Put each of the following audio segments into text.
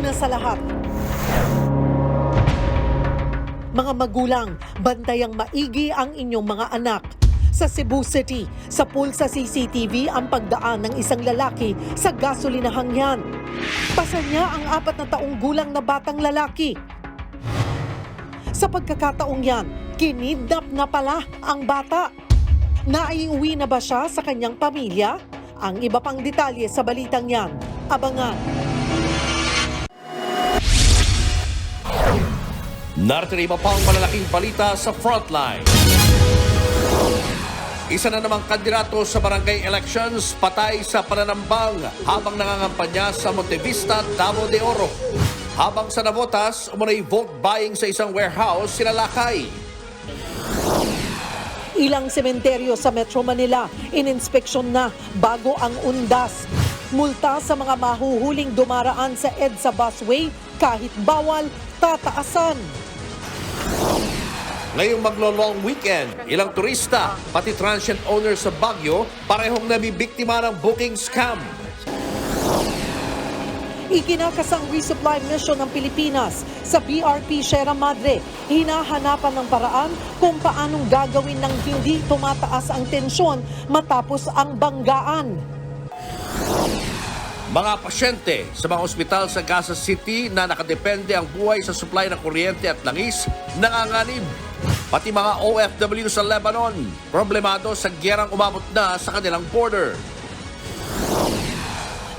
Una sa lahat, mga magulang, bantayang maigi ang inyong mga anak. Sa Cebu City, sa pool sa CCTV ang pagdaan ng isang lalaki sa gasolinahang yan. Pasa niya ang 4 na taong gulang na batang lalaki. Sa pagkakataong yan, kinidnap na pala ang bata. Naiuwi na ba siya sa kanyang pamilya? Ang iba pang detalye sa balitang yan, abangan. Narito iba pang malalaking balita sa Frontline. Isa na namang kandidato sa barangay elections patay sa pananambang habang nangangampanya sa Montevista, Davao de Oro. Habang sa Navotas, umunay vote buying sa isang warehouse sinalakay. Ilang sementeryo sa Metro Manila ininspeksyon na bago ang undas. Multa sa mga mahuhuling dumaraan sa EDSA busway kahit bawal, tataasan. Ngayong maglo-long weekend, ilang turista, pati transient owner sa Baguio, parehong nabibiktima ng booking scam. Ikinakasang resupply mission ng Pilipinas sa BRP Sierra Madre. Hinahanapan ng paraan kung paanong gagawin ng hindi tumataas ang tensyon matapos ang banggaan. Mga pasyente sa mga ospital sa Gaza City na nakadepende ang buhay sa supply ng kuryente at langis, nanganganib. Pati mga OFW sa Lebanon, problemado sa gyerang umabot na sa kanilang border.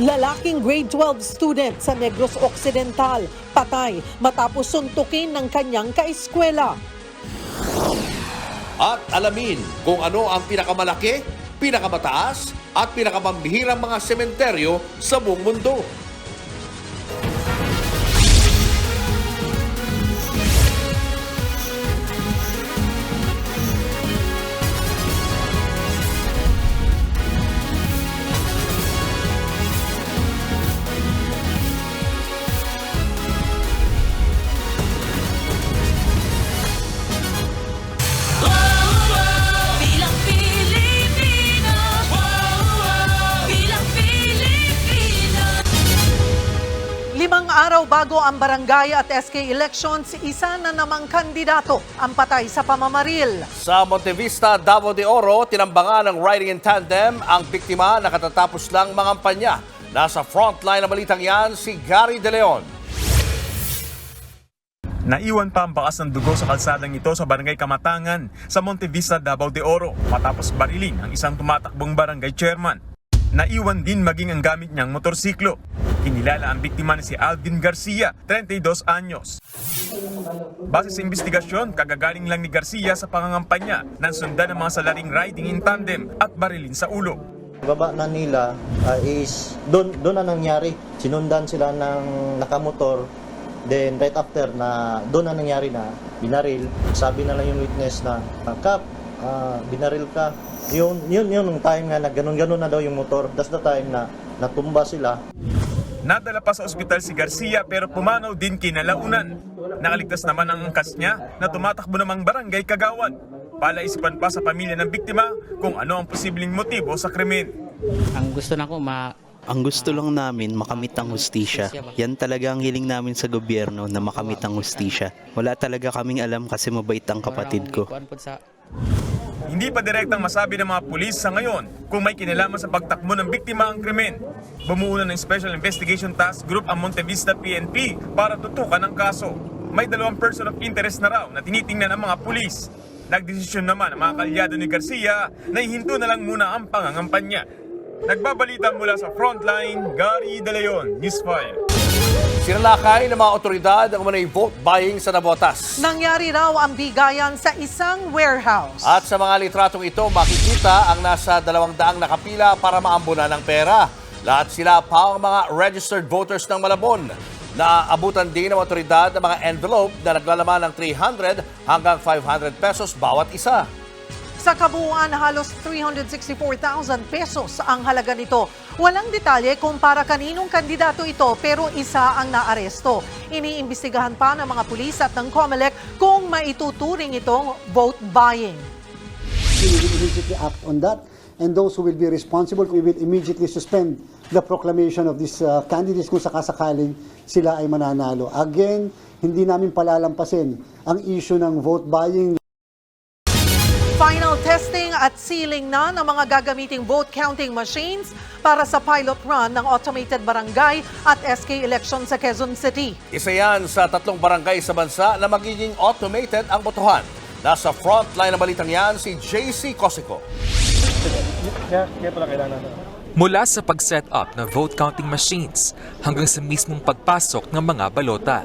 Lalaking grade 12 student sa Negros Occidental, patay matapos suntukin ng kanyang kaeskwela. At alamin kung ano ang pinakamalaki, pinakamataas at pinakamambihirang mga sementeryo sa buong mundo. Araw bago ang barangay at SK elections, isa na namang kandidato ang patay sa pamamaril. Sa Montevista, Davao de Oro, tinambangan ng riding in tandem ang biktima na katatapos lang mangampanya. Nasa frontline ng balitang yan, si Gary De Leon. Naiwan pa ang bakas ng dugo sa kalsadang ito sa barangay Kamatangan sa Montevista, Davao de Oro matapos barilin ang isang tumatakbong barangay chairman. Naiwan din maging ang gamit niyang motorsiklo. Kinilala ang biktima na si Alvin Garcia, 32 anyos. Base sa investigasyon, kagagaling lang ni Garcia sa pangangampanya nang sundan ng mga salaring riding in tandem at barilin sa ulo. Baba na nila is doon na nangyari. Sinundan sila ng nakamotor. Then right after na doon na nangyari na binaril. Sabi na lang yung witness na, Kap, binaril ka. Yun yung time nga na ganun-ganun na daw yung motor. That's the time na natumba sila. Nadala pa sa ospital si Garcia pero pumanaw din kinalaunan. Nakaligtas naman ang angkas niya na tumatakbo namang barangay kagawad. Palaisipan pa sa pamilya ng biktima kung ano ang posibleng motibo sa krimen. Ang gusto lang namin makamit ang hustisya. Yan talaga ang hiling namin sa gobyerno na makamit ang hustisya. Wala talaga kaming alam kasi mabait ang kapatid ko. Hindi pa direktang masabi ng mga pulis sa ngayon kung may kinalaman sa pagtakbo ng biktima ang krimen. Bumuo ng Special Investigation Task Group ang Montevista PNP para tutukan ang kaso. May 2 person of interest na raw na tinitingnan ng mga pulis. Nagdesisyon naman ang mga kalyado ni Garcia na ihinto na lang muna ang pangangampanya. Nagbabalita mula sa Frontline, Gary De Leon, News 5. Sinalakay ng mga otoridad ang umunay vote buying sa Navotas. Nangyari raw ang bigayan sa isang warehouse. At sa mga litratong ito, makikita ang nasa 200 nakapila para maambunan ng pera. Lahat sila pa ang mga registered voters ng Malabon. Naaabutan din ng otoridad ang mga envelope na naglalaman ng 300 hanggang 500 pesos bawat isa. Sa kabuuan, halos 364,000 pesos ang halaga nito. Walang detalye kung para kaninong kandidato ito pero isa ang naaresto. Iniimbestigahan pa ng mga pulis at ng COMELEC kung maituturing itong vote buying. We will immediately act on that. and those who will be responsible, we will immediately suspend the proclamation of these candidates kung sakasakaling sila ay mananalo. Again, hindi namin palalampasin ang issue ng vote buying. Final testing at sealing na ng mga gagamiting vote counting machines para sa pilot run ng automated barangay at SK election sa Quezon City. Isa yan sa 3 barangay sa bansa na magiging automated ang botohan. Nasa frontline ng balitang yan si JC Cosico. Mula sa pag-set up ng vote counting machines hanggang sa mismong pagpasok ng mga balota.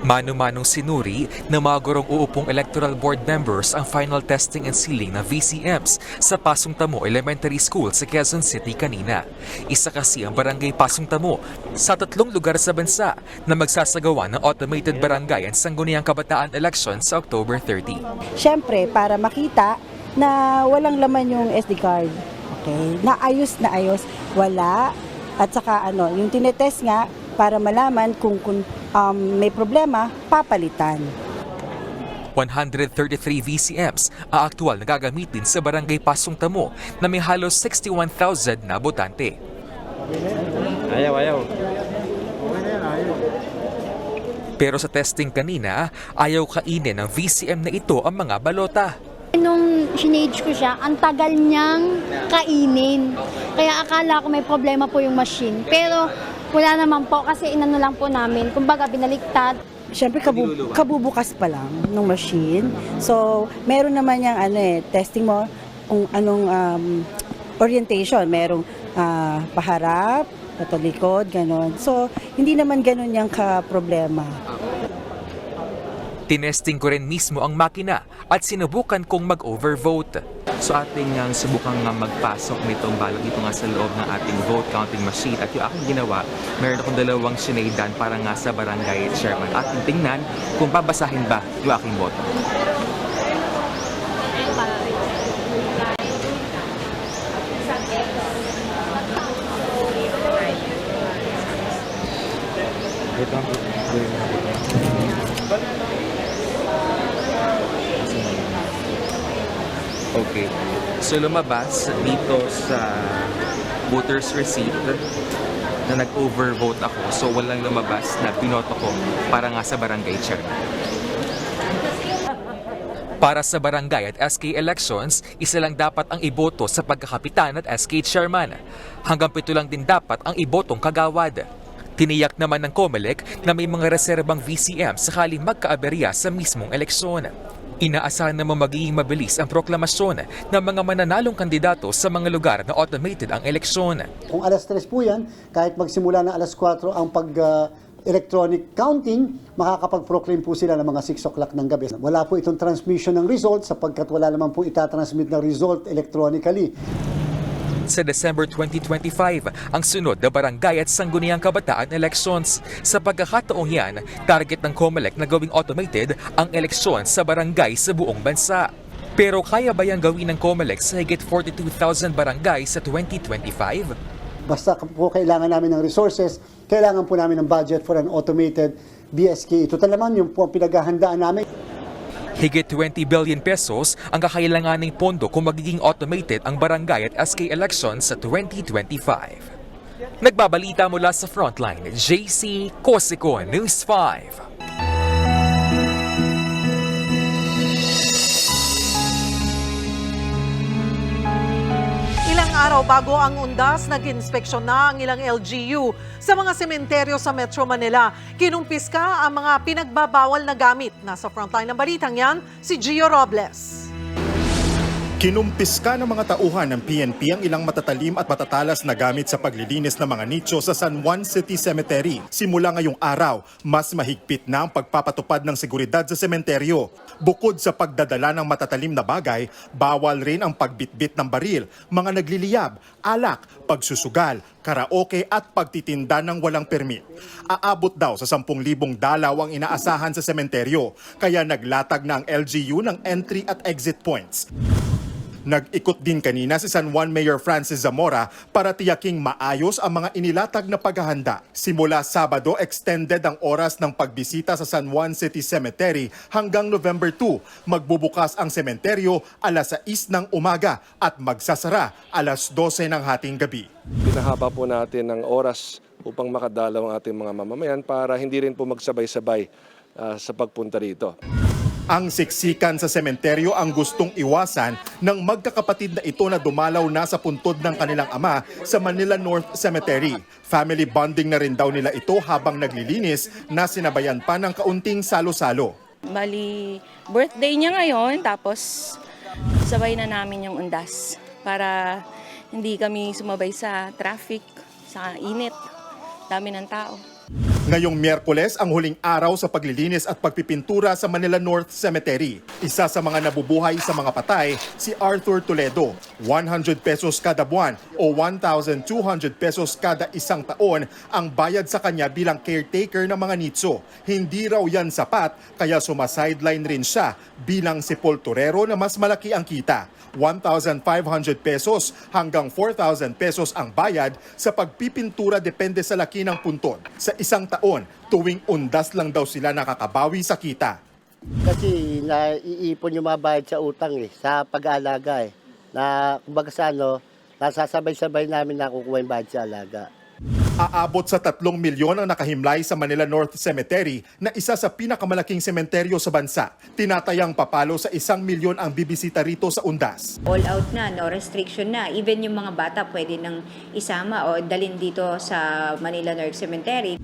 Mano-manong sinuri ng mga gurong uupong electoral board members ang final testing and sealing ng VCMs sa Pasong Tamo Elementary School sa Quezon City kanina. Isa kasi ang barangay Pasong Tamo sa 3 lugar sa bansa na magsasagawa ng automated barangay and sangguniang kabataan election sa October 30. Siyempre, para makita na walang laman yung SD card. Okay? Na ayos, wala. At saka yung tinetest nga para malaman kung may problema, papalitan. 133 VCMs ang aktual na gagamitin sa barangay Pasong Tamo na may halos 61,000 na botante. Pero sa testing kanina, ayaw kainin ng VCM na ito ang mga balota. Nung sinage ko siya, ang tagal niyang kainin. Kaya akala ko may problema po yung machine. Pero wala naman po kasi inano lang po namin. Kumbaga binaliktad. Siyempre, kabubukas pa lang ng machine. So, meron naman yung testing mo kung anong orientation. Merong paharap, patalikod, ganon. So, hindi naman ganon yung ka-problema. Tinesting ko rin mismo ang makina at sinubukan kong mag-overvote. So ating subukang magpasok nitong balot dito nga sa loob ng ating vote counting machine. At yung aking ginawa, meron akong 2 sinedan para nga sa barangay chairman. Ating tingnan kung babasahin ba yung aking boto. Okay. So lumabas dito sa voter's receipt na nag-overvote ako. So walang lumabas na binoto ko para nga sa barangay chairman. Para sa barangay at SK elections, isa lang dapat ang iboto sa pagkakapitan at SK chairman. Hanggang 7 lang din dapat ang ibotong kagawad. Tiniyak naman ng COMELEC na may mga reserbang VCM sakaling magkaaberya sa mismong eleksyon. Inaasahan naman magiging mabilis ang proklamasyon ng mga mananalong kandidato sa mga lugar na automated ang eleksyon. Kung alas 3 po yan, kahit magsimula na alas 4 ang electronic counting, makakapag-proclaim po sila ng mga 6 o'clock ng gabi. Wala po itong transmission ng result sapagkat wala naman po itatransmit ng result electronically. Sa December 2025, ang sunod na barangay at sangguniang kabataan elections. Sa pagkakataong yan, target ng COMELEC na gawing automated ang eleksyon sa barangay sa buong bansa. Pero kaya ba yung gawin ng COMELEC sa higit 42,000 barangay sa 2025? Basta po kailangan namin ng resources, kailangan po namin ng budget for an automated BSK. Ito naman yung po ang pinaghahandaan namin. Higit 20 billion pesos ang kakailanganing pondo kung magiging automated ang barangay at SK elections sa 2025. Nagbabalita mula sa Frontline, JC Cosico, News 5. Ilang araw bago ang undas, nag-inspeksyon na ang ilang LGU sa mga sementeryo sa Metro Manila. Kinumpiska ang mga pinagbabawal na gamit. Nasa frontline ng balitang yan, si Gio Robles. Kinumpiska ng mga tauhan ng PNP ang ilang matatalim at matatalas na gamit sa paglilinis ng mga nicho sa San Juan City Cemetery. Simula ngayong araw, mas mahigpit na ang pagpapatupad ng seguridad sa sementeryo. Bukod sa pagdadala ng matatalim na bagay, bawal rin ang pagbitbit ng baril, mga nagliliyab, alak, pagsusugal, karaoke at pagtitinda ng walang permit. Aabot daw sa 10,000 dalaw ang inaasahan sa sementeryo, kaya naglatag na ang LGU ng entry at exit points. Nag-ikot din kanina si San Juan Mayor Francis Zamora para tiyaking maayos ang mga inilatag na paghahanda. Simula Sabado, extended ang oras ng pagbisita sa San Juan City Cemetery hanggang November 2. Magbubukas ang sementeryo alas 6 ng umaga at magsasara alas 12 ng hating gabi. Pinahaba po natin ng oras upang makadalaw ang ating mga mamamayan para hindi rin po magsabay-sabay sa pagpunta rito. Ang siksikan sa sementeryo ang gustong iwasan ng magkakapatid na ito na dumalaw na sa puntod ng kanilang ama sa Manila North Cemetery. Family bonding na rin daw nila ito habang naglilinis na sinabayan pa ng kaunting salo-salo. Bali, birthday niya ngayon, tapos sabay na namin yung undas para hindi kami sumabay sa traffic, sa init, dami ng tao. Ngayong Miyerkules ang huling araw sa paglilinis at pagpipintura sa Manila North Cemetery. Isa sa mga nabubuhay sa mga patay, si Arthur Toledo. 100 pesos kada buwan o 1,200 pesos kada isang taon ang bayad sa kanya bilang caretaker ng mga nitso. Hindi raw yan sapat kaya sumasideline rin siya bilang sepulturero na mas malaki ang kita. 1,500 pesos hanggang 4,000 pesos ang bayad sa pagpipintura depende sa laki ng puntod. Sa isang taon, tuwing undas lang daw sila nakakabawi sa kita. Kasi naiipon yung mga bayad sa utang sa pag-aalaga Na kumbaga sa nasasabay-sabay namin nakukuha yung bayad sa alaga. Aabot sa 3 milyon ang nakahimlay sa Manila North Cemetery na isa sa pinakamalaking sementeryo sa bansa. Tinatayang papalo sa 1 milyon ang bibisita rito sa undas. All out na, no restriction na. Even yung mga bata pwede nang isama o dalhin dito sa Manila North Cemetery.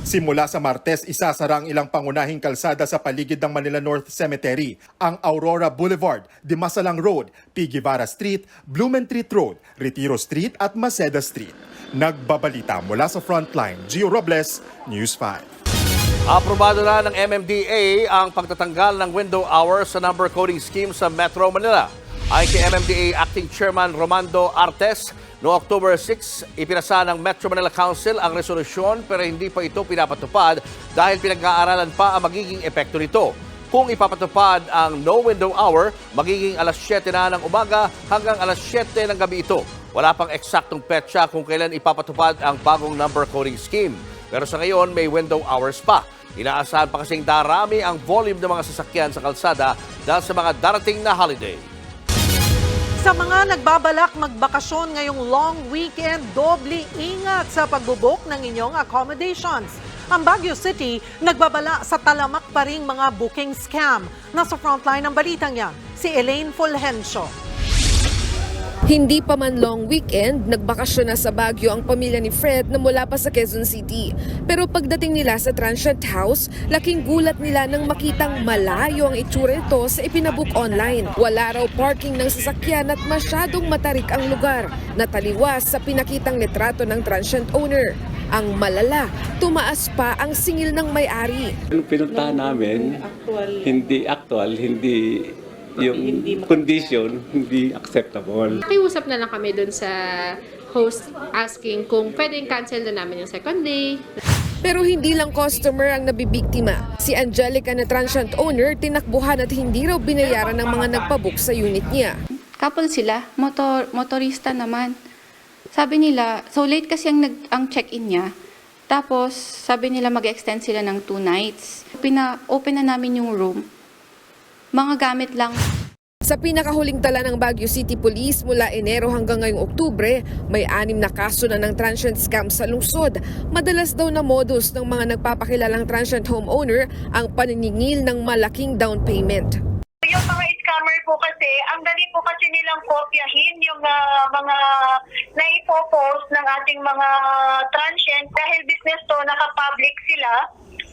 Simula sa Martes, isasara ang ilang pangunahing kalsada sa paligid ng Manila North Cemetery. Ang Aurora Boulevard, Dimasalang Road, P. Guevara Street, Blumentritt Road, Retiro Street at Maceda Street. Nagbabalita mula sa Frontline, Gio Robles, News 5. Aprobado na ng MMDA ang pagtatanggal ng window hour sa number coding scheme sa Metro Manila. Ayon kay MMDA Acting Chairman Romando Artes, noong October 6, ipinasa ng Metro Manila Council ang resolusyon pero hindi pa ito pinapatupad dahil pinag-aaralan pa ang magiging epekto nito. Kung ipapatupad ang no window hour, magiging alas 7 na ng umaga hanggang alas 7 ng gabi ito. Wala pang eksaktong petsa kung kailan ipapatupad ang bagong number coding scheme. Pero sa ngayon, may window hours pa. Inaasahan pa kasing darami ang volume ng mga sasakyan sa kalsada dahil sa mga darating na holiday. Sa mga nagbabalak magbakasyon ngayong long weekend, doble ingat sa pagbubok ng inyong accommodations. Ang Baguio City nagbabala sa talamak pa ring mga booking scam. Nasa frontline ng balitang yan, si Elaine Fulgencio. Hindi pa man long weekend, nagbakasyon na sa Baguio ang pamilya ni Fred na mula pa sa Quezon City. Pero pagdating nila sa transient house, laking gulat nila nang makitang malayo ang itsura nito sa ipinabook online. Wala raw parking ng sasakyan at masyadong matarik ang lugar. Nataliwas sa pinakitang litrato ng transient owner. Ang malala, tumaas pa ang singil ng may-ari. Yung pinuntahan namin, hindi actual, hindi yung condition, hindi acceptable. Nakiusap na lang kami dun sa host asking kung pwedeng cancel na namin yung second day. Pero hindi lang customer ang nabibiktima. Si Angelica na transient owner, tinakbuhan at hindi raw binayaran ng mga nagpabook sa unit niya. Couple sila, motorista naman. Sabi nila, so late kasi ang check-in niya. Tapos sabi nila mag-extend sila ng 2 nights. Pina-open na namin yung room. Mga gamit lang. Sa pinakahuling tala ng Baguio City Police mula Enero hanggang ngayong Oktubre, may 6 na kaso na ng transient scam sa lungsod. Madalas daw na modus ng mga nagpapakilalang transient homeowner ang paniningil ng malaking down payment. Yung mga scammer po kasi, ang dali po kasi nilang kopyahin yung mga naipopost ng ating mga transient dahil business to, naka-public sila.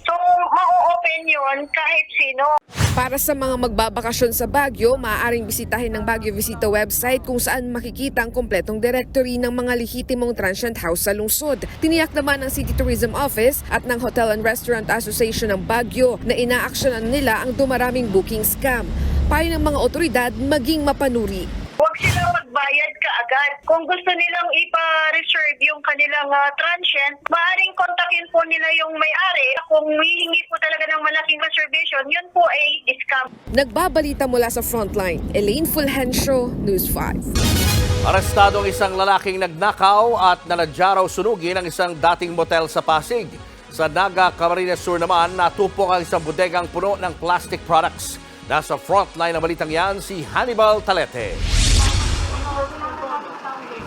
So, ma-open yun kahit sino. Para sa mga magbabakasyon sa Baguio, maaaring bisitahin ng Baguio Visita website kung saan makikita ang kompletong directory ng mga lehitimong transient house sa lungsod. Tiniyak naman ng City Tourism Office at ng Hotel and Restaurant Association ng Baguio na inaaksyonan nila ang dumaraming booking scam. Payo ng mga otoridad maging mapanuri. Huwag sila magbayad kaagad. agad. Kung gusto nilang ipa-reserve yung kanilang transient, maaaring kontakin po nila yung may-ari. Kung hihingi po talaga ng malaking reservation, yun po ay scam. Nagbabalita mula sa Frontline, Elaine Fulgencio, News 5. Arestado ang isang lalaking nagnakaw at nanadya raw sunugin ang isang dating motel sa Pasig. Sa Naga, Camarines Sur naman, natupok ang isang bodegang puno ng plastic products. Nasa Frontline na balitang yan, si Hannibal Talete.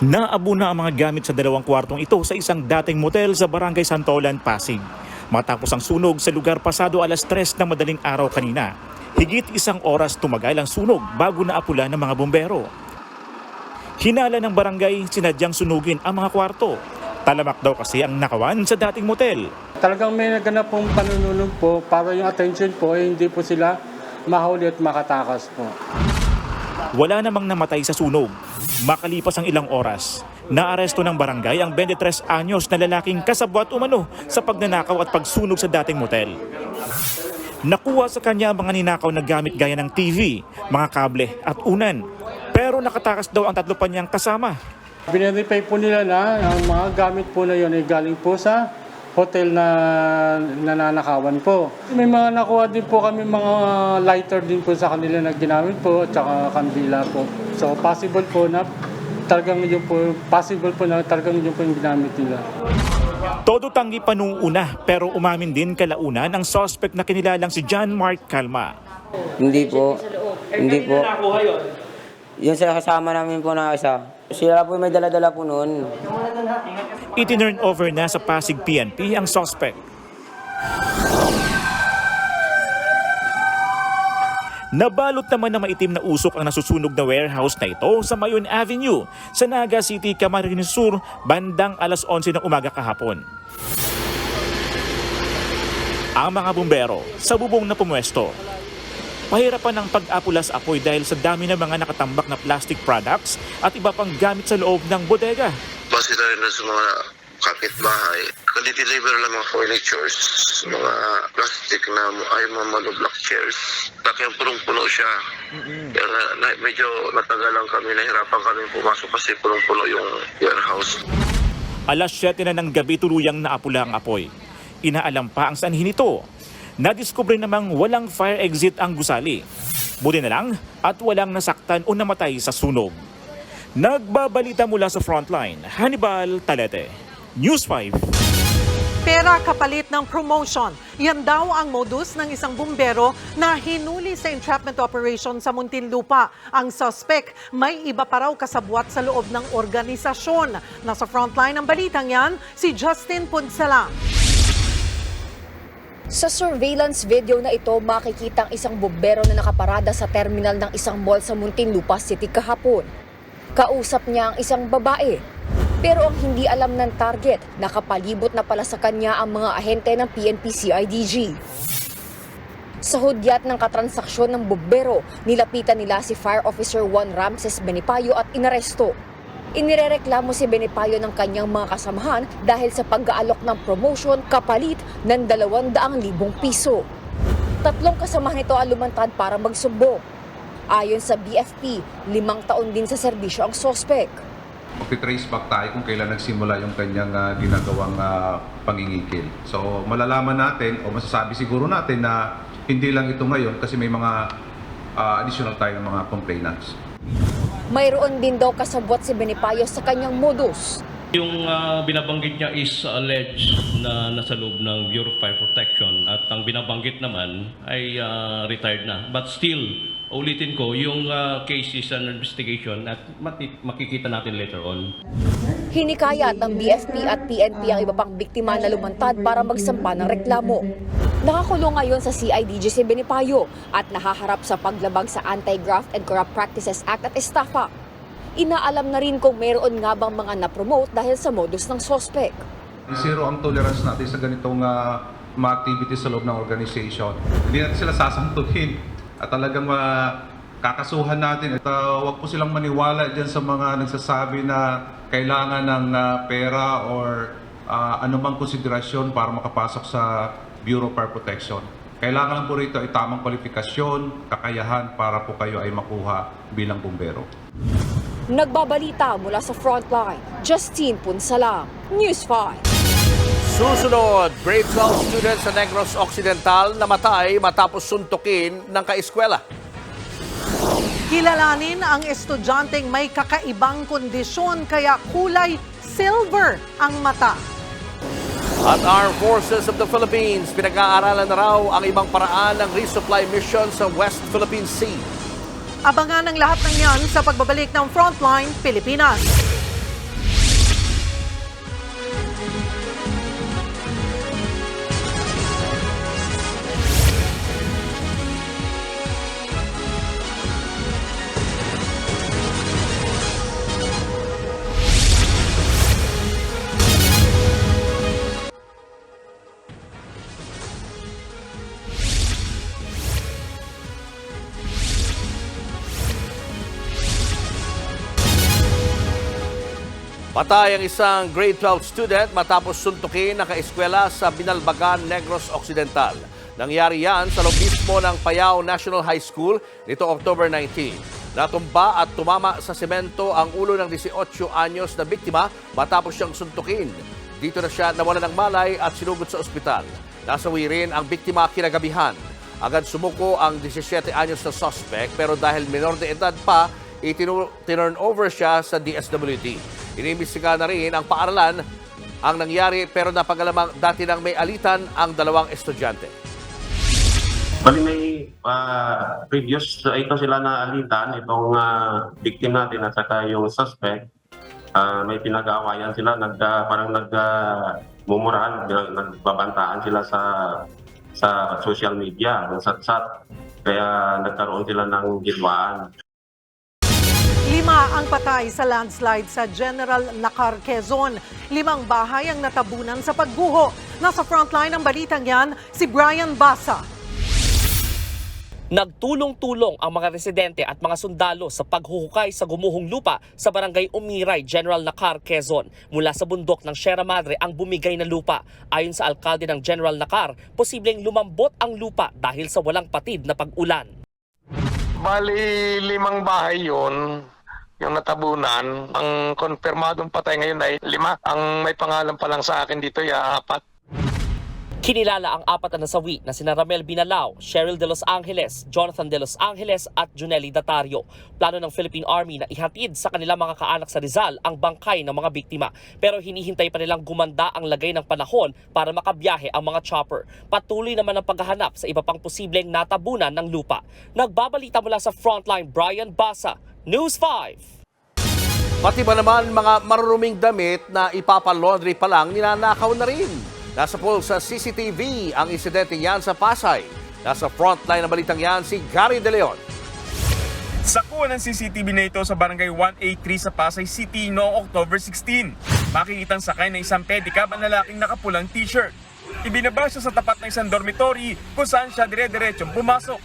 Naabo na ang mga gamit sa 2 kwartong ito sa isang dating motel sa Barangay Santolan, Pasig. Matapos ang sunog sa lugar pasado alas 3 ng madaling araw kanina. Higit 1 oras tumagal ang sunog bago naapula ng mga bumbero. Hinala ng barangay, sinadyang sunugin ang mga kwarto. Talamak daw kasi ang nakawan sa dating motel. Talagang may naganap pong panununog po para yung attention po ay hindi po sila mahuli at makatakas po. Wala namang namatay sa sunog. Makalipas ang ilang oras, naaresto ng barangay ang 23 anyos na lalaking kasabwat umano sa pagnanakaw at pagsunog sa dating motel. Nakuha sa kanya ang mga ninakaw na gamit gaya ng TV, mga kable at unan. Pero nakatakas daw ang 3 pa niyang kasama. Binerify po nila na ang mga gamit po na yun ay galing po sa hotel na nananakawan po. May mga nakuha din po kami mga lighter din po sa kanila na ginamit po at saka kandila po. So possible po na talagang yun po yung ginamit nila. Todo tanggi pa nung una pero umamin din kalaunan ang suspect na kinilalang si John Mark Calma. Hindi po. Yung sa kasama namin po na isa. Sila po may dala-dala po noon. Itinurn over na sa Pasig PNP ang suspect. Nabalot naman na maitim na usok ang nasusunog na warehouse na ito sa Mayon Avenue sa Naga City, Camarines Sur, bandang alas 11 ng umaga kahapon. Ang mga bumbero sa bubong na pumwesto. Pahirapan ang pag-apulas-apoy dahil sa dami ng mga nakatambak na plastic products at iba pang gamit sa loob ng bodega. Base na rin sa mga kapitbahay, deliver lang mga furnitures, mga plastic na ay mga monoblock chairs. Kaya punong-puno siya. Kaya medyo natagal lang kami, nahirapan kami pumasok kasi punong-puno yung warehouse. Alas 7 na ng gabi tuluyang naapula ang apoy. Inaalam pa ang sanhin nito. Nadiskubre namang walang fire exit ang gusali. Buti na lang at walang nasaktan o namatay sa sunog. Nagbabalita mula sa Frontline, Hannibal Talete, News 5. Pera kapalit ng promotion. Yan daw ang modus ng isang bumbero na hinuli sa entrapment operation sa Muntinlupa. Ang suspect may iba pa raw kasabwat sa loob ng organisasyon. Nasa Frontline ng balitang yan, si Justin Punsala. Sa surveillance video na ito, makikita ang isang bumbero na nakaparada sa terminal ng isang mall sa Muntinlupa City kahapon. Kausap niya ang isang babae. Pero ang hindi alam ng target, nakapalibot na pala sa kanya ang mga ahente ng PNP-CIDG. Sa hudyat ng katransaksyon ng bumbero, nilapitan nila si Fire Officer Juan Ramses Benipayo at inaresto. Inirereklamo si Benipayo ng kanyang mga kasamahan dahil sa pag-aalok ng promotion kapalit ng 200,000 piso. 3 kasamahan nito ang lumantad para magsumbong. Ayon sa BFP, 5 taon din sa serbisyo ang sospek. Magti-trace back tayo kung kailan nagsimula yung kanyang ginagawang pangingikil. So malalaman natin o masasabi siguro natin na hindi lang ito ngayon kasi may mga additional tayo ng mga complainants. Mayroon din daw kasabwat si Benipayo sa kanyang modus. Yung binabanggit niya is alleged na nasa loob ng Bureau of Fire Protection at ang binabanggit naman ay retired na. But still, ulitin ko, yung case is an investigation at makikita natin later on. Hinikayat ng BFP at PNP ang iba pang biktima na lumantad para magsampa ng reklamo. Nakakulong ngayon sa CIDG si Benipayo at nahaharap sa paglabag sa Anti-Graft and Corrupt Practices Act at Estafa. Inaalam na rin kung mayroon nga bang mga na-promote dahil sa modus ng sospek. Zero ang tolerance natin sa ganitong mga activities sa loob ng organization. Hindi natin sila sasampuhin at talagang kakasuhan natin. At huwag po silang maniwala dyan sa mga nagsasabi na kailangan ng pera or anumang konsiderasyon para makapasok sa Bureau of Fire Protection. Kailangan lang po rito ay tamang kwalifikasyon, kakayahan para po kayo ay makuha bilang bumbero. Nagbabalita mula sa Frontline, Justine Punsalang, News 5. Susunod, grade 12 student sa Negros Occidental namatay matapos suntukin ng kaeskwela. Kilalanin ang estudyanteng may kakaibang kondisyon kaya kulay silver ang mata. At Armed Forces of the Philippines, pinag-aaralan na raw ang ibang paraan ng resupply mission sa West Philippine Sea. Abangan ang lahat ng yan sa pagbabalik ng Frontline Pilipinas. Patay ang isang grade 12 student matapos suntukin ng kaeskwela sa Binalbagan, Negros Occidental. Nangyari yan sa loob mismo ng Payao National High School nito October 19. Natumba at tumama sa semento ang ulo ng 18 anyos na biktima matapos siyang suntukin. Dito na siya nawala ng malay at sinugod sa ospital. Nasawi rin ang biktima kinagabihan. Agad sumuko ang 17 anyos na suspect pero dahil minor de edad pa, itinurn over siya sa DSWD. Inimbestiga na rin ang paaralan ang nangyari pero napagalamang dati nang may alitan ang dalawang estudyante. Bali may previous ito sila na alitan, itong victim natin at saka yung suspect. May pinag-aawayan sila, parang nagmumurahan, nagbabantaan sila sa social media, ng satsat. Kaya nagkaroon sila ng gitwaan. 5 ang patay sa landslide sa General Nakar, Quezon. 5 bahay ang natabunan sa pagguho. Nasa frontline ng balitang yan, si Brian Basa. Nagtulong-tulong ang mga residente at mga sundalo sa paghuhukay sa gumuhong lupa sa barangay Umiray, General Nakar, Quezon. Mula sa bundok ng Sierra Madre ang bumigay na lupa. Ayon sa alkalde ng General Nakar, posibleng lumambot ang lupa dahil sa walang patid na pag-ulan. Bali, 5 bahay yun. Yung natabunan, ang konfirmadong patay ngayon ay 5. Ang may pangalan pa lang sa akin dito ay 4. Kinilala ang 4 na nasawi na sina Ramel Binalao, Cheryl de Los Angeles, Jonathan de Los Angeles at Juneli Datario. Plano ng Philippine Army na ihatid sa kanilang mga kaanak sa Rizal ang bangkay ng mga biktima. Pero hinihintay pa nilang gumanda ang lagay ng panahon para makabiyahe ang mga chopper. Patuloy naman ang paghahanap sa iba pang posibleng natabunan ng lupa. Nagbabalita mula sa Frontline, Brian Basa, News 5. Pati ba naman mga maruruming damit na ipapalaundry pa lang ninanakaw na rin. Nasa pool sa CCTV ang insidente yan sa Pasay. Nasa frontline ng balitang yan si Gary De Leon. Sa kuha ng CCTV na ito sa barangay 183 sa Pasay City noong October 16. Makikitang sakay na isang pedicab ang lalaking nakapulang t-shirt. Ibinaba siya sa tapat ng isang dormitory kung saan siya dire-diretsong pumasok.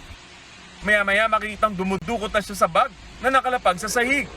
Maya-maya makikitang dumudukot na siya sa bag na nakalapag sa sahig.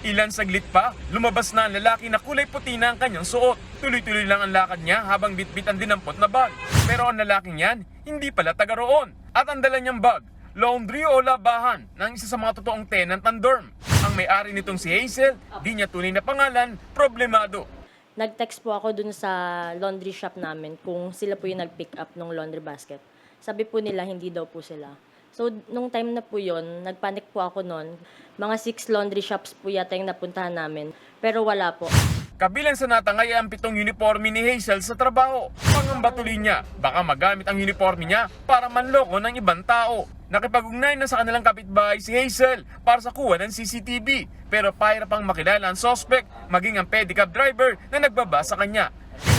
Ilan saglit pa, lumabas na ang lalaki na kulay puti na ang kanyang suot. Tuloy-tuloy lang ang lakad niya habang bitbit ang dinampot na bag. Pero ang lalaking yan, hindi pala taga roon. At ang dala niyang bag, laundry o labahan ng isa sa mga totoong tenant ng dorm. Ang may-ari nitong si Hazel, di niya tunay na pangalan, problemado. Nag-text po ako dun sa laundry shop namin kung sila po yung nag-pick up ng laundry basket. Sabi po nila hindi daw po sila. So, nung time na po yun, nagpanik po ako noon. Mga 6 laundry shops po yata yung napuntahan namin, pero wala po. Kabilang sa natangay ang 7 uniforme ni Hazel sa trabaho. Pangambatuloy niya, baka magamit ang uniforme niya para manloko ng ibang tao. Nakipag-ugnay na sa kanilang kapitbahay si Hazel para sa kuha ng CCTV. Pero pahirap pang makilala ang suspect, maging ang pedicab driver na nagbaba sa kanya.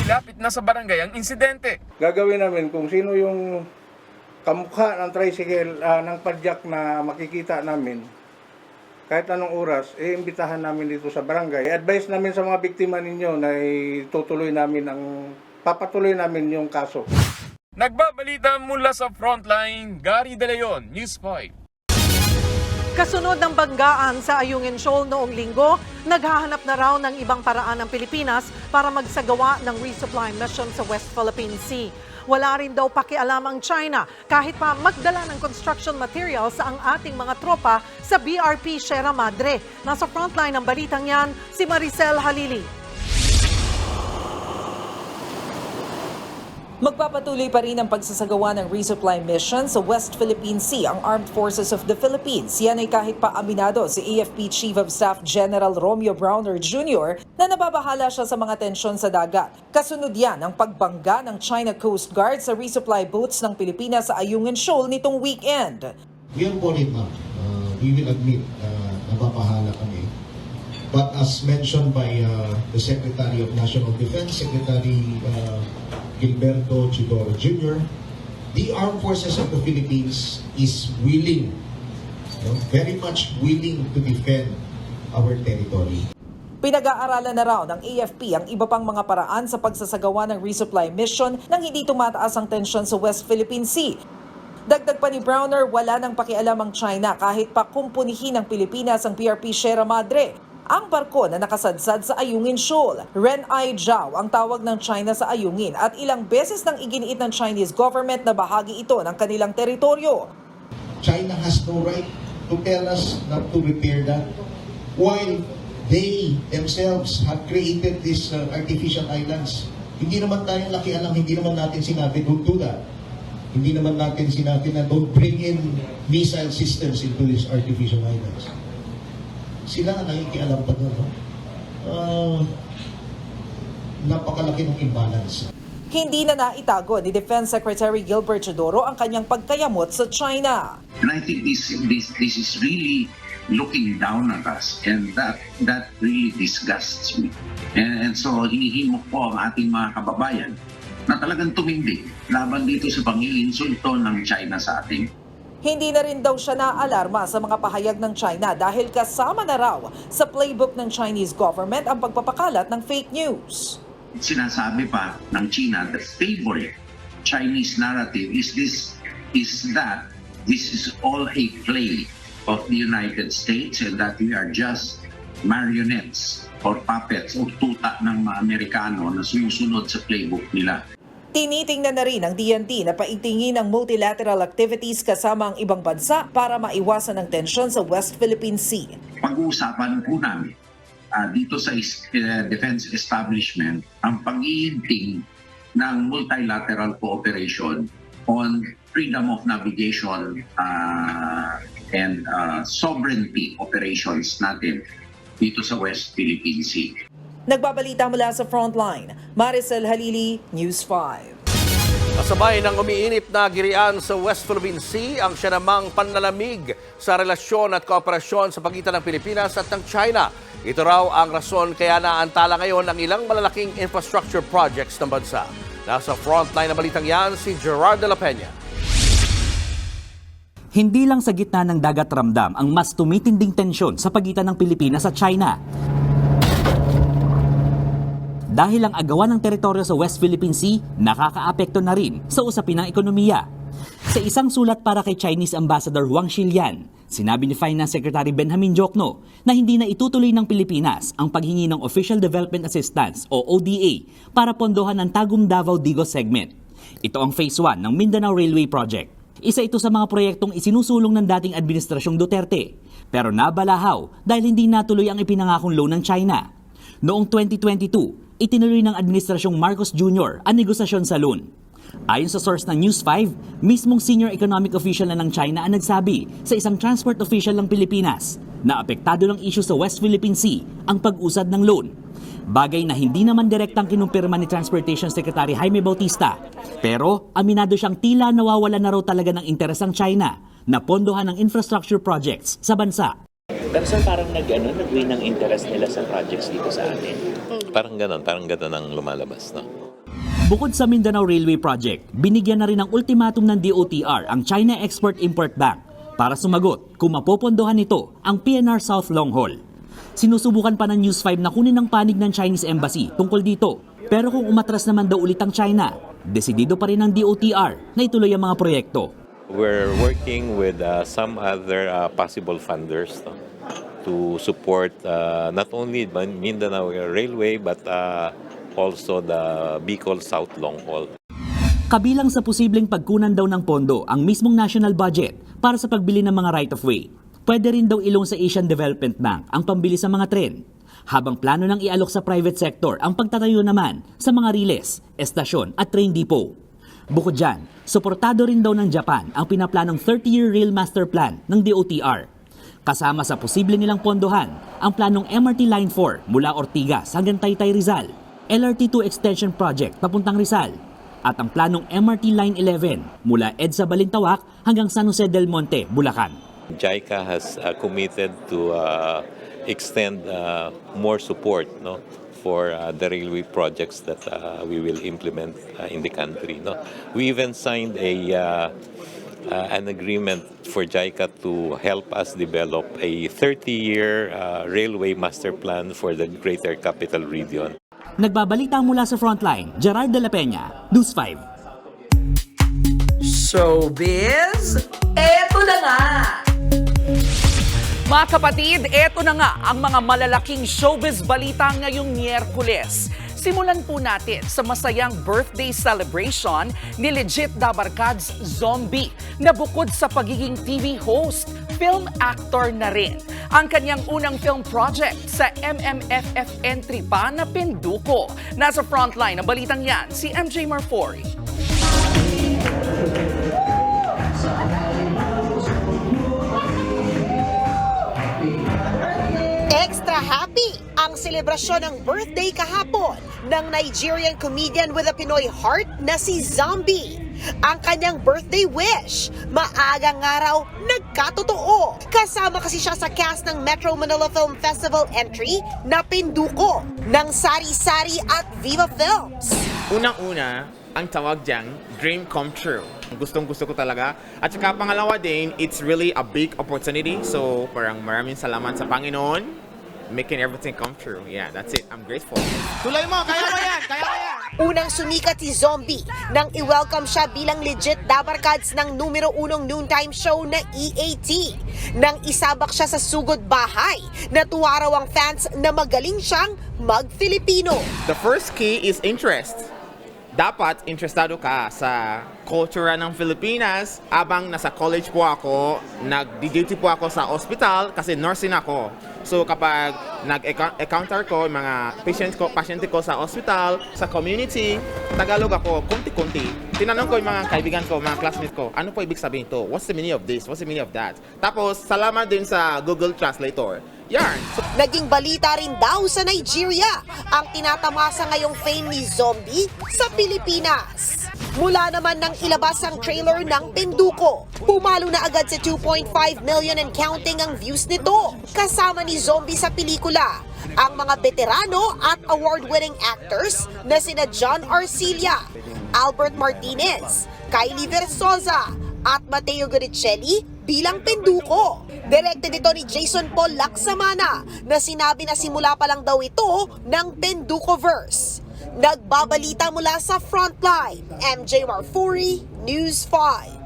Ilapit na sa barangay ang insidente. Gagawin namin kung sino yung kamukha ng tricycle, ng padjak na makikita namin, kahit anong oras, iimbitahan namin dito sa barangay. I-advise namin sa mga biktima ninyo na papatuloy namin yung kaso. Nagbabalita mula sa Frontline, Gary De Leon, News 5. Kasunod ng banggaan sa Ayungin Shoal noong linggo, Naghahanap na raw ng ibang paraan ng Pilipinas para magsagawa ng resupply mission sa West Philippine Sea. Wala rin daw pakialam ang China kahit pa magdala ng construction materials ang ating mga tropa sa BRP Sierra Madre. Nasa frontline ng balitang yan, si Maricel Halili. Magpapatuloy pa rin ang pagsasagawa ng resupply mission sa West Philippine Sea ang Armed Forces of the Philippines. Yan ay kahit pa aminado si AFP Chief of Staff General Romeo Browner Jr. na nababahala siya sa mga tensyon sa dagat. Kasunod yan ang pagbangga ng China Coast Guard sa resupply boats ng Pilipinas sa Ayungin Shoal nitong weekend. We are worried, ma'am. We will admit nababahala kami. But as mentioned by the Secretary of National Defense, Secretary Gilberto Chidoro Jr., the Armed Forces of the Philippines is willing, very much willing to defend our territory. Pinag-aaralan na raw ng AFP ang iba pang mga paraan sa pagsasagawa ng resupply mission nang hindi tumataas ang tensyon sa West Philippine Sea. Dagdag pa ni Browner, wala nang pakialam ang China kahit pa kumpunihin ng Pilipinas ang BRP Sierra Madre, ang barko na nakasadsad sa Ayungin Shoal. Ren Ai Zhao ang tawag ng China sa Ayungin at ilang beses nang iginiit ng Chinese government na bahagi ito ng kanilang teritoryo. China has no right to tell us not to repair that while they themselves have created these artificial islands. Hindi naman tayong lakialam, hindi naman natin sinabi don't do that. Hindi naman natin sinabi na don't bring in missile systems into these artificial islands. Sila na nakikialam pa doon. Napakalaki ng imbalance. Hindi na naitago ni Defense Secretary Gilbert Chidoro ang kanyang pagkayamot sa China. And I think this is really looking down at us, and that really disgusts me. And so hinihimok po ang ating mga kababayan na talagang tumindig laban dito sa pang-iinsulto ng China sa ating. Hindi na rin daw siya naalarma sa mga pahayag ng China dahil kasama na raw sa playbook ng Chinese government ang pagpapakalat ng fake news. Sinasabi pa ng China, the favorite Chinese narrative is that this is all a play of the United States and that we are just marionettes or puppets o tuta ng mga Amerikano na sumusunod sa playbook nila. Tinitingnan na rin ng DND na paigtingin ang multilateral activities kasama ang ibang bansa para maiwasan ang tensyon sa West Philippine Sea. Pag-uusapan po namin dito sa defense establishment ang pag-iinting ng multilateral cooperation on freedom of navigation and sovereignty operations natin dito sa West Philippine Sea. Nagbabalita mula sa Frontline, Maricel Halili, News 5. Kasabay ng umiinit na girian sa West Philippine Sea ang siya namang panlalamig sa relasyon at kooperasyon sa pagitan ng Pilipinas at ng China. Ito raw ang rason kaya naantala ngayon ang ilang malalaking infrastructure projects ng bansa. Nasa Frontline na balitang yan si Gerard de la Peña. Hindi lang sa gitna ng dagat ramdam ang mas tumitinding tensyon sa pagitan ng Pilipinas at China. Dahil ang agawan ng teritoryo sa West Philippine Sea, nakakaapekto na rin sa usapin ng ekonomiya. Sa isang sulat para kay Chinese Ambassador Wang Xilian, sinabi ni Finance Secretary Benjamin Jokno na hindi na itutuloy ng Pilipinas ang paghingi ng Official Development Assistance o ODA para pondohan ang Tagum Davao-Digos segment. Ito ang Phase 1 ng Mindanao Railway Project. Isa ito sa mga proyektong isinusulong ng dating Administrasyong Duterte, pero nabalahaw dahil hindi natuloy ang ipinangakong loan ng China. Noong 2022, itinuloy ng Administrasyong Marcos Jr. ang negosasyon sa loan. Ayon sa source ng News 5, mismong senior economic official na ng China ang nagsabi sa isang transport official ng Pilipinas na apektado ng issue sa West Philippine Sea ang pag-usad ng loan. Bagay na hindi naman direktang kinumpirma ni Transportation Secretary Jaime Bautista. Pero aminado siyang tila nawawala na raw talaga ng interes ang China na pondohan ng infrastructure projects sa bansa. Pero sir, parang nag-win ng interest nila sa projects dito sa atin. Parang ganon ang lumalabas, no? Bukod sa Mindanao Railway Project, binigyan na rin ng ultimatum ng DOTR ang China Export-Import Bank para sumagot kung mapopondohan nito ang PNR South Long Haul. Sinusubukan pa ng News 5 na kunin ng panig ng Chinese Embassy tungkol dito. Pero kung umatras naman daw ulit ang China, desidido pa rin ng DOTR na ituloy ang mga proyekto. We're working with some other possible funders, no? to support not only Mindanao Railway but also the Bicol South Long Haul. Kabilang sa posibleng pagkunan daw ng pondo ang mismong national budget para sa pagbili ng mga right-of-way. Pwede rin daw ilong sa Asian Development Bank ang pambili sa mga tren, habang plano ng ialok sa private sector ang pagtatayo naman sa mga riles, estasyon at train depot. Bukod dyan, suportado rin daw ng Japan ang pinaplanong 30-year Rail Master Plan ng DOTR. Kasama sa posible nilang pondohan ang planong MRT Line 4 mula Ortigas hanggang Taytay Rizal, LRT2 Extension Project papuntang Rizal, at ang planong MRT Line 11 mula EDSA Balintawak hanggang San Jose del Monte, Bulacan. JICA has committed to extend more support for the railway projects that we will implement in the country. We even signed an agreement for JICA to help us develop a 30-year railway master plan for the Greater Capital Region. Nagbabalita mula sa Frontline, Gerard de la Peña, News 5. Showbiz, eto na nga! Mga kapatid, eto na nga ang mga malalaking showbiz balita ngayong Miyerkules. Simulan po natin sa masayang birthday celebration ni Legit Dabarkad's Zombie na bukod sa pagiging TV host, film actor na rin. Ang kanyang unang film project sa MMFF entry pa na Pinduko. Nasa frontline ng balitang yan, si MJ Marfori. Extra happy ang selebrasyon ng birthday kahapon ng Nigerian comedian with a Pinoy heart na si Zombie. Ang kanyang birthday wish, maagang araw nagkatotoo. Kasama kasi siya sa cast ng Metro Manila Film Festival entry na Pinduko ng Sari Sari at Viva Films. Unang-una, ang tawag dyan, dream come true. Gustong-gusto ko talaga. At saka pangalawa din, it's really a big opportunity. So parang maraming salamat sa Panginoon. Making everything come true. Yeah, that's it. I'm grateful. Tuloy mo! Kaya mo yan! Kaya mo yan! Unang sumikat si Zombie nang i-welcome siya bilang Legit Dabarkads ng numero 1 noontime show na EAT. Nang isabak siya sa sugod bahay, natuwa raw ang fans na magaling siyang mag-Filipino. The first key is interest. Dapat interesado ka sa kultura ng Pilipinas. Abang nasa college po ako, nag-duty po ako sa hospital kasi nursing ako. So kapag nag-encounter ko mga pasyente ko sa hospital, sa community, Tagalog ako, konti-konti. Tinanong ko yung mga kaibigan ko, mga classmates ko, ano po ibig sabihin to? What's the meaning of this? What's the meaning of that? Tapos, salamat din sa Google Translator. Yarn! Naging balita rin daw sa Nigeria ang tinatamasa ngayong fame ni Zombie sa Pilipinas. Mula naman nang ilabas ang trailer ng Pinduko, pumalo na agad sa 2.5 million and counting ang views nito. Kasama ni Zombie sa pelikula ang mga veterano at award-winning actors na sina John Arcilla, Albert Martinez, Kylie Versosa at Mateo Goricelli bilang Pinduko. Directed ito ni Jason Paul Laksamana na sinabi na simula pa lang daw ito ng Pindukoverse. Nagbabalita mula sa Frontline, MJ Marfuri, News 5.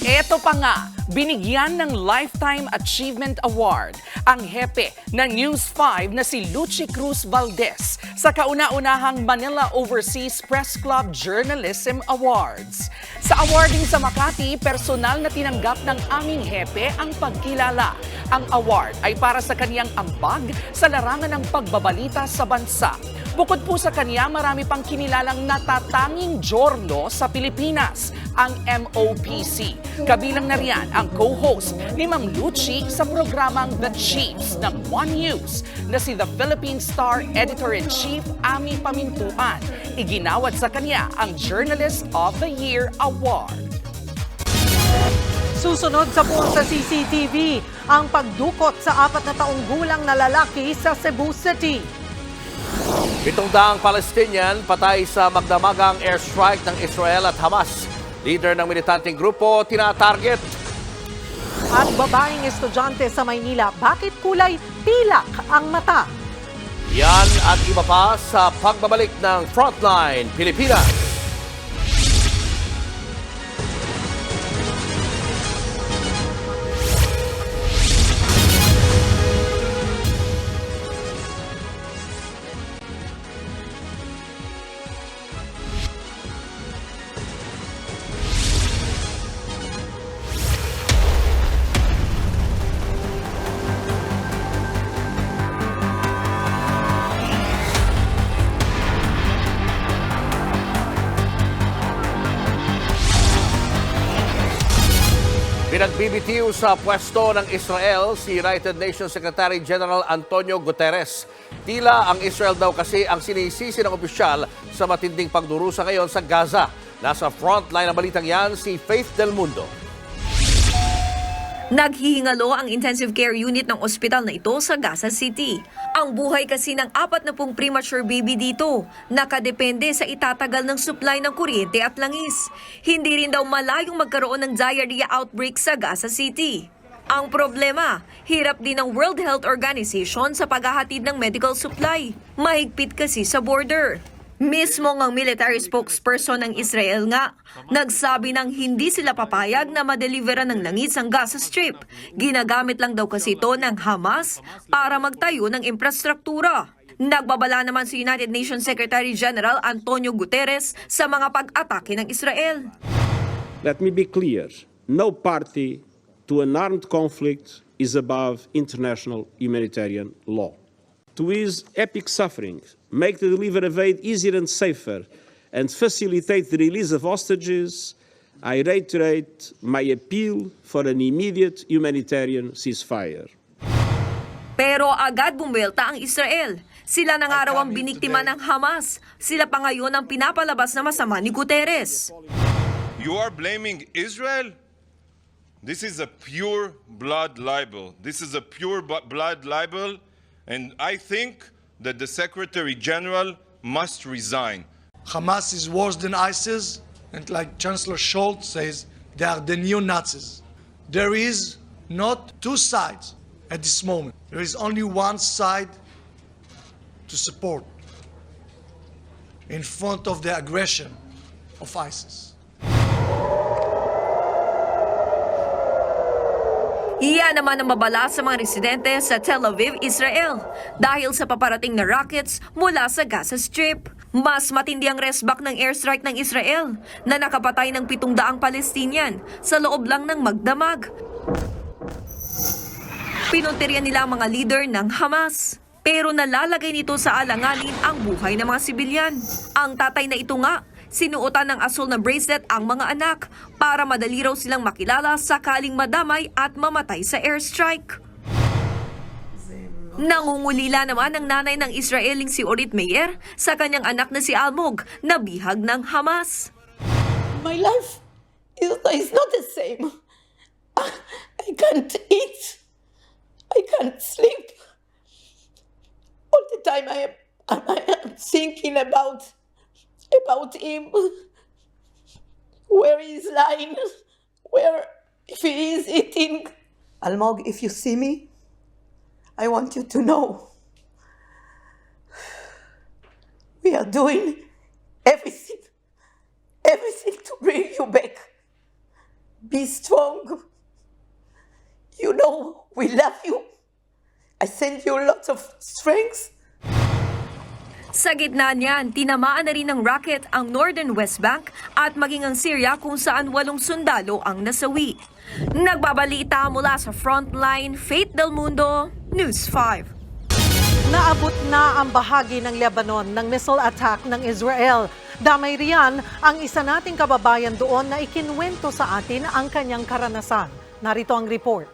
Eto pa nga, binigyan ng Lifetime Achievement Award ang hepe ng News 5 na si Lucy Cruz Valdez sa kauna-unahang Manila Overseas Press Club Journalism Awards. Sa awarding sa Makati, personal na tinanggap ng aming hepe ang pagkilala. Ang award ay para sa kaniyang ambag sa larangan ng pagbabalita sa bansa. Bukod po sa kanya, marami pang kinilalang natatanging giorno sa Pilipinas, ang MOPC. Kabilang na riyan ang co-host ni Ma'am Lucy sa programang The Chiefs ng One News na si The Philippine Star Editor-in-Chief Ami Pamintuan. Iginawad sa kanya ang Journalist of the Year Award. Susunod sa pool sa CCTV, ang pagdukot sa 4 na taong gulang na lalaki sa Cebu City. 700 Palestinian patay sa magdamagang airstrike ng Israel at Hamas. Leader ng militanteng grupo tina-target. At babaeng estudyante sa Maynila, bakit kulay pilak ang mata? Yan at iba pa sa pagbabalik ng Frontline Pilipinas. Pinagbibitiw sa pwesto ng Israel si United Nations Secretary General Antonio Guterres. Tila ang Israel daw kasi ang sinisisi ng opisyal sa matinding pagdurusa ngayon sa Gaza. Nasa frontline ng balitang yan si Faith Del Mundo. Naghihingalo ang intensive care unit ng ospital na ito sa Gaza City. Ang buhay kasi ng 40 premature baby dito, nakadepende sa itatagal ng supply ng kuryente at langis. Hindi rin daw malayong magkaroon ng diarrhea outbreak sa Gaza City. Ang problema, hirap din ng World Health Organization sa paghahatid ng medical supply. Mahigpit kasi sa border. Mismo ang military spokesperson ng Israel nga, nagsabi ng hindi sila papayag na madeliveran ng langis ang Gaza Strip. Ginagamit lang daw kasi ito ng Hamas para magtayo ng infrastruktura. Nagbabala naman si United Nations Secretary General Antonio Guterres sa mga pag-atake ng Israel. Let me be clear, no party to an armed conflict is above international humanitarian law. To ease epic suffering, make the delivery of aid easier and safer, and facilitate the release of hostages, I reiterate my appeal for an immediate humanitarian ceasefire. Pero agad bumwelta ang Israel. Sila na nga raw ang biniktima ng Hamas. Sila pa ngayon ang pinapalabas na masama ni Guterres. You are blaming Israel? This is a pure blood libel. This is a pure blood libel. And I think that the Secretary General must resign. Hamas is worse than ISIS, and like Chancellor Scholz says, they are the neo-Nazis. There is not two sides at this moment. There is only one side to support in front of the aggression of ISIS. Iyan naman ang babala sa mga residente sa Tel Aviv, Israel. Dahil sa paparating na rockets mula sa Gaza Strip. Mas matindi ang resback ng airstrike ng Israel na nakapatay ng 700 Palestinian sa loob lang ng magdamag. Pinuntirya nila ang mga leader ng Hamas. Pero nalalagay nito sa alanganin ang buhay ng mga sibilyan. Ang tatay na ito nga, sinuotan ng asul na bracelet ang mga anak para madali raw silang makilala sakaling madamay at mamatay sa airstrike. Nangungulila naman ang nanay ng Israeling si Orit Meir sa kanyang anak na si Almog na bihag ng Hamas. My life is not the same. I can't eat. I can't sleep. All the time I am thinking about him. Where he is lying. Where if he is eating. Almog, if you see me, I want you to know we are doing everything to bring you back. Be strong. You know we love you. I send you lots of strength. Sa gitna niyan, tinamaan na rin ng rocket ang Northern West Bank at maging ang Syria kung saan 8 sundalo ang nasawi. Nagbabalita mula sa Frontline, Faith Del Mundo, News 5. Naabot na ang bahagi ng Lebanon ng missile attack ng Israel. Damay riyan ang isa nating kababayan doon na ikinwento sa atin ang kanyang karanasan. Narito ang report.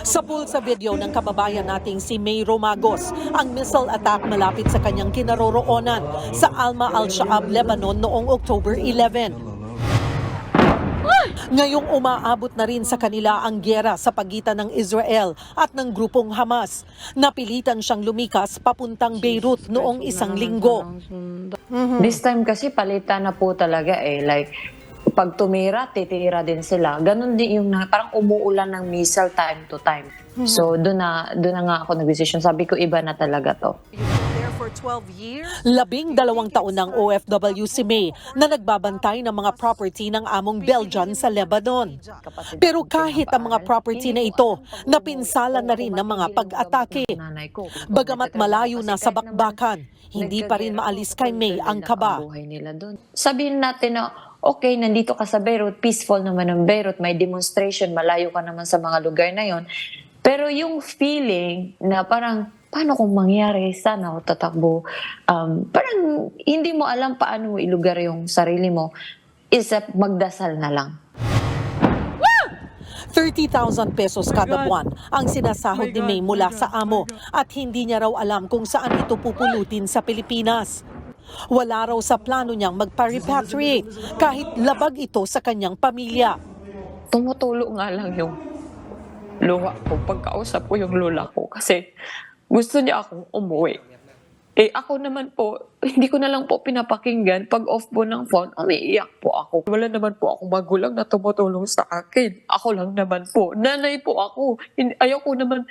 Sa pulsa video ng kababayan nating si May Romagos, ang missile attack malapit sa kanyang kinaroroonan sa Alma al-Shaab, Lebanon noong October 11. Ngayong umaabot na rin sa kanila ang gyera sa pagitan ng Israel at ng grupong Hamas. Napilitan siyang lumikas papuntang Beirut noong 1 linggo. This time kasi palitan na po talaga like pag tumira, titira din sila. Ganon din yung parang umuulan ng missile time to time. So doon na nga ako nag-decision. Sabi ko iba na talaga to. 12 taon ng OFW si May na nagbabantay ng mga property ng among Belgian sa Lebanon. Pero kahit ang mga property na ito, napinsala na rin ng mga pag-atake. Bagamat malayo na sa bakbakan, hindi pa rin maalis kay May ang kaba. Sabihin natin na okay, nandito ka sa Beirut, peaceful naman ang Beirut, may demonstration, malayo ka naman sa mga lugar na yon. Pero yung feeling na parang paano kung mangyari, saan ako tatakbo? Parang hindi mo alam paano mo ilugar yung sarili mo, except magdasal na lang. 30,000 pesos kada buwan ang sinasahod ni May mula sa amo at hindi niya raw alam kung saan ito pupulutin sa Pilipinas. Wala raw sa plano niyang magpa-repatriate kahit labag ito sa kanyang pamilya. Tumutulo nga lang yung luha ko pagkausap ko yung lola ko kasi gusto niya akong umuwi. Ako naman po, hindi ko na lang po pinapakinggan. Pag off po ng phone, umiiyak po ako. Wala naman po akong magulang na tumutulong sa akin. Ako lang naman po. Nanay po ako. Ayaw ko naman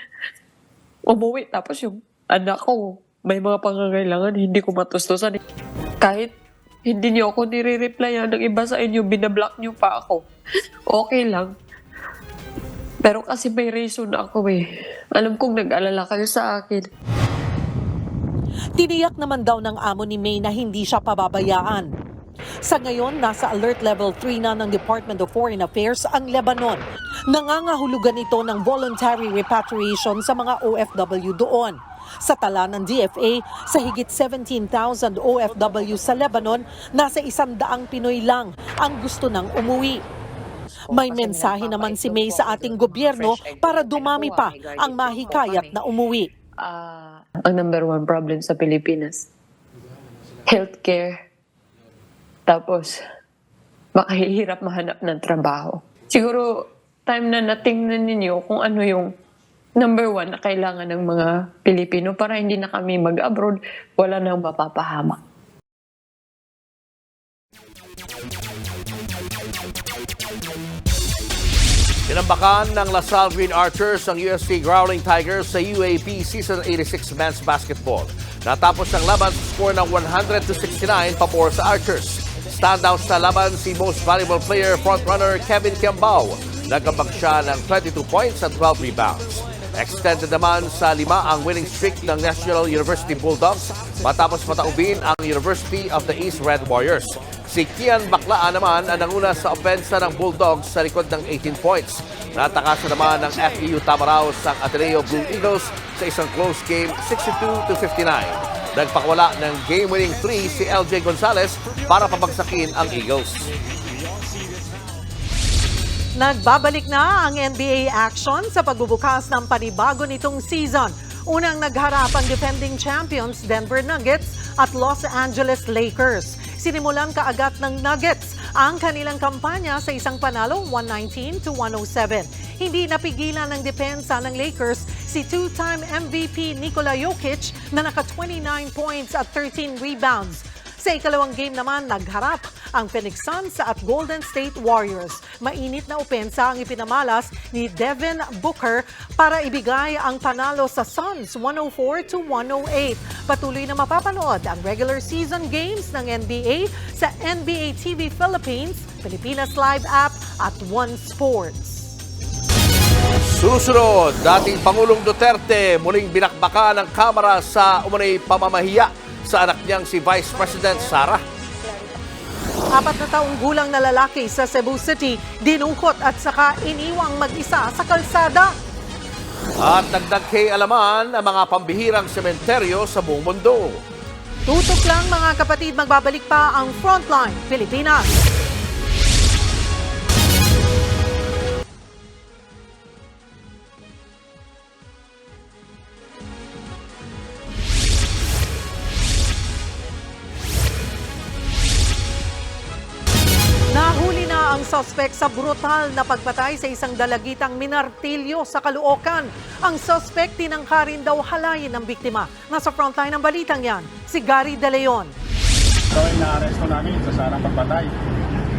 umuwi. Tapos yung anak ko, may mga pangangailangan, hindi ko matustusan. Kahit hindi niyo ako nire-replyan ng iba sa inyo, binablock niyo pa ako. Okay lang. Pero kasi may reason ako Alam kong nag-alala kayo sa akin. Tiniyak naman daw ng amo ni May na hindi siya pababayaan. Sa ngayon, nasa alert level 3 na ng Department of Foreign Affairs ang Lebanon. Nangangahulugan ito ng voluntary repatriation sa mga OFW doon. Sa tala ng DFA, sa higit 17,000 OFW sa Lebanon, nasa 100 Pinoy lang ang gusto nang umuwi. May mensahe naman si May sa ating gobyerno para dumami pa ang mahikayat na umuwi. Ang number one problem sa Pilipinas, healthcare. Tapos, makahihirap mahanap ng trabaho. Siguro, time na natingnan ninyo kung ano yung number one na kailangan ng mga Pilipino para hindi na kami mag-abroad, wala nang mapapahamak. Tinambakan ng LaSalle Green Archers ang UST Growling Tigers sa UAP Season 86 Men's Basketball. Natapos ang laban sa score ng 100-69 pabor sa Archers. Standout sa laban si Most Valuable Player frontrunner Kevin Kiambao. Nagkabag siya ng 22 points at 12 rebounds. Extended naman sa 5 ang winning streak ng National University Bulldogs matapos mataubin ang University of the East Red Warriors. Si Kian Baclaan naman ang nanguna sa opensa ng Bulldogs sa likod ng 18 points. Natakasan naman ng FEU Tamaraos ang Ateneo Blue Eagles sa isang close game 62-59. Nagpakwala ng game-winning 3 si LJ Gonzalez para pabagsakin ang Eagles. Nagbabalik na ang NBA action sa pagbubukas ng panibago nitong season. Unang nagharap ang defending champions Denver Nuggets at Los Angeles Lakers. Sinimulan kaagad ng Nuggets ang kanilang kampanya sa isang panalo 119-107. Hindi napigilan ng depensa ng Lakers si two-time MVP Nikola Jokic na naka 29 points at 13 rebounds. Sa ikalawang game naman, nagharap ang Phoenix Suns at Golden State Warriors. Mainit na opensa ang ipinamalas ni Devin Booker para ibigay ang panalo sa Suns 104-108. Patuloy na mapapanood ang regular season games ng NBA sa NBA TV Philippines, Pilipinas Live app at One Sports. Susunod, dating Pangulong Duterte muling binakbakan ng Kamara sa umunay pamamahiya sa anak niyang si Vice President Sara. 4 na taong gulang na lalaki sa Cebu City, dinukot at saka iniwang mag-isa sa kalsada. At dagdag kay alaman ang mga pambihirang sementeryo sa buong mundo. Tutok lang mga kapatid, magbabalik pa ang Frontline Pilipinas. Nahuli na ang suspect sa brutal na pagpatay sa isang dalagitang minartilyo sa Caloocan. Ang suspect tinangka rin daw halayin ng biktima. Nasa frontline ng balitang yan, si Gary De Leon. Ito ay naaresto namin sa sarang pagpatay.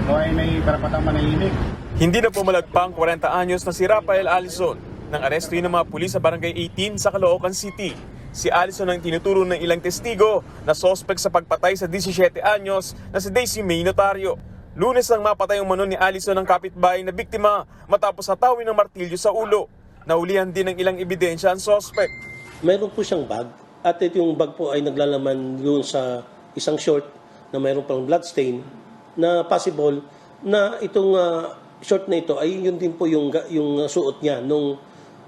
Ito ay may karapatang manahimik. Hindi na pumalagpang 40 anyos na si Rafael Alison nang aresto ng mga pulis sa Barangay 18 sa Caloocan City. Si Alison ang tinuturo ng ilang testigo na suspect sa pagpatay sa 17 anyos na si Daisy May Notario. Lunes nang mapatay ang umano ni Alison ng kapitbahay na biktima matapos hatawin ng martilyo sa ulo. Naulihan din ng ilang ebidensya ang suspect. Mayroon po siyang bag at ito yung bag po ay naglalaman yun sa isang short na mayroon pang bloodstain na possible na itong short na ito ay yun din po yung suot niya nung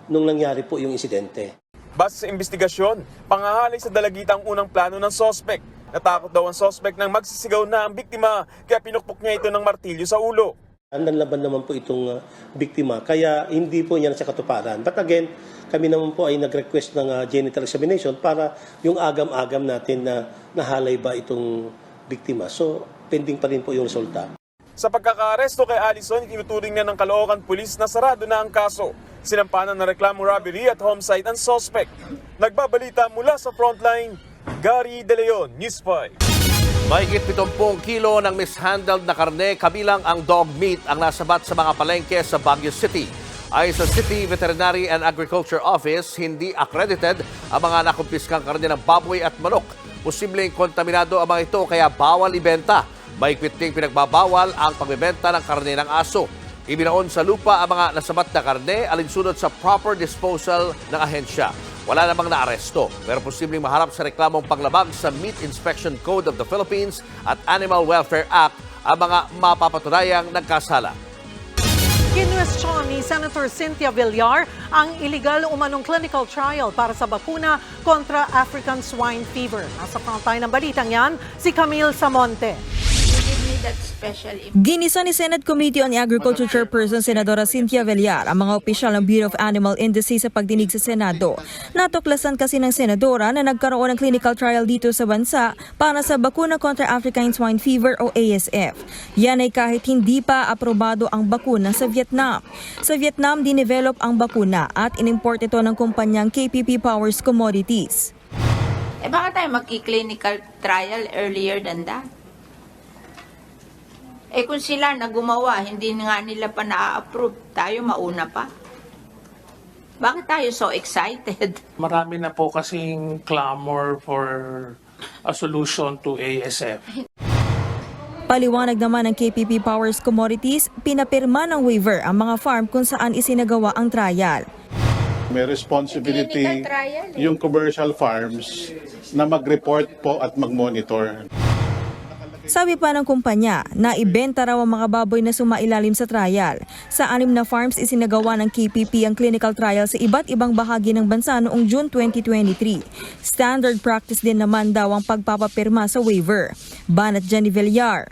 nangyari po yung insidente. Base sa investigasyon, pangahalay sa dalagitang unang plano ng sospek. Natakot daw ang sospek nang magsisigaw na ang biktima, kaya pinukpok niya ito ng martilyo sa ulo. Nanlaban naman po itong biktima, kaya hindi po niya sa katuparan. But again, kami naman po ay nag-request ng genital examination para yung agam-agam natin na nahalay ba itong biktima. So, pending pa rin po yung resulta. Sa pagkakaaresto kay Allison, tinuturing na ng Caloocan Police na sarado na ang kaso. Sinampanan ng reklamong robbery at homicide ang suspect. Nagbabalita mula sa frontline, Gary De Leon, News 5. Mahigit 70 kilo ng mishandled na karne kabilang ang dog meat ang nasabat sa mga palengke sa Baguio City. Ayon sa City Veterinary and Agriculture Office, hindi accredited ang mga nakumpiskang karne ng baboy at manok. Posibleng kontaminado ang mga ito kaya bawal ibenta. Mahigpit ding pinagbabawal ang pagbebenta ng karne ng aso. Ibinaon sa lupa ang mga nasabat na karne alinsunod sa proper disposal ng ahensya. Wala namang naaresto, pero posibleng maharap sa reklamong paglabag sa Meat Inspection Code of the Philippines at Animal Welfare Act ang mga mapapatunayang nagkasala. Kinwestiyon ni Senator Cynthia Villar ang illegal umanong clinical trial para sa bakuna kontra African swine fever. Nasa frontline ng balitang yan, si Camille Samonte. Ginisa ni Senate Committee on Agriculture Chairperson Senadora Cynthia Villar ang mga opisyal ng Bureau of Animal Industry sa pagdinig sa Senado. Natuklasan kasi ng Senadora na nagkaroon ng clinical trial dito sa bansa para sa bakuna kontra African swine fever o ASF. Yan ay kahit hindi pa aprobado ang bakuna sa Vietnam. Sa Vietnam, dinevelop ang bakuna at inimport ito ng kumpanyang KPP Powers Commodities. Baka tayo magki-clinical trial earlier than that? Kung sila na gumawa, hindi nga nila pa na-approve, tayo mauna pa. Bakit tayo so excited? Marami na po kasing clamor for a solution to ASF. Paliwanag naman ng KPP Powers Commodities, pinapirma ng waiver ang mga farm kung saan isinagawa ang trial. May responsibility yung commercial farms na mag-report po at mag-monitor. Sabi pa ng kumpanya, naibenta raw ang mga baboy na sumailalim sa trial. Sa 6 na farms isinagawa ng KPP ang clinical trial sa iba't ibang bahagi ng bansa noong June 2023. Standard practice din naman daw ang pagpapapirma sa waiver. Banat Jenny Villar.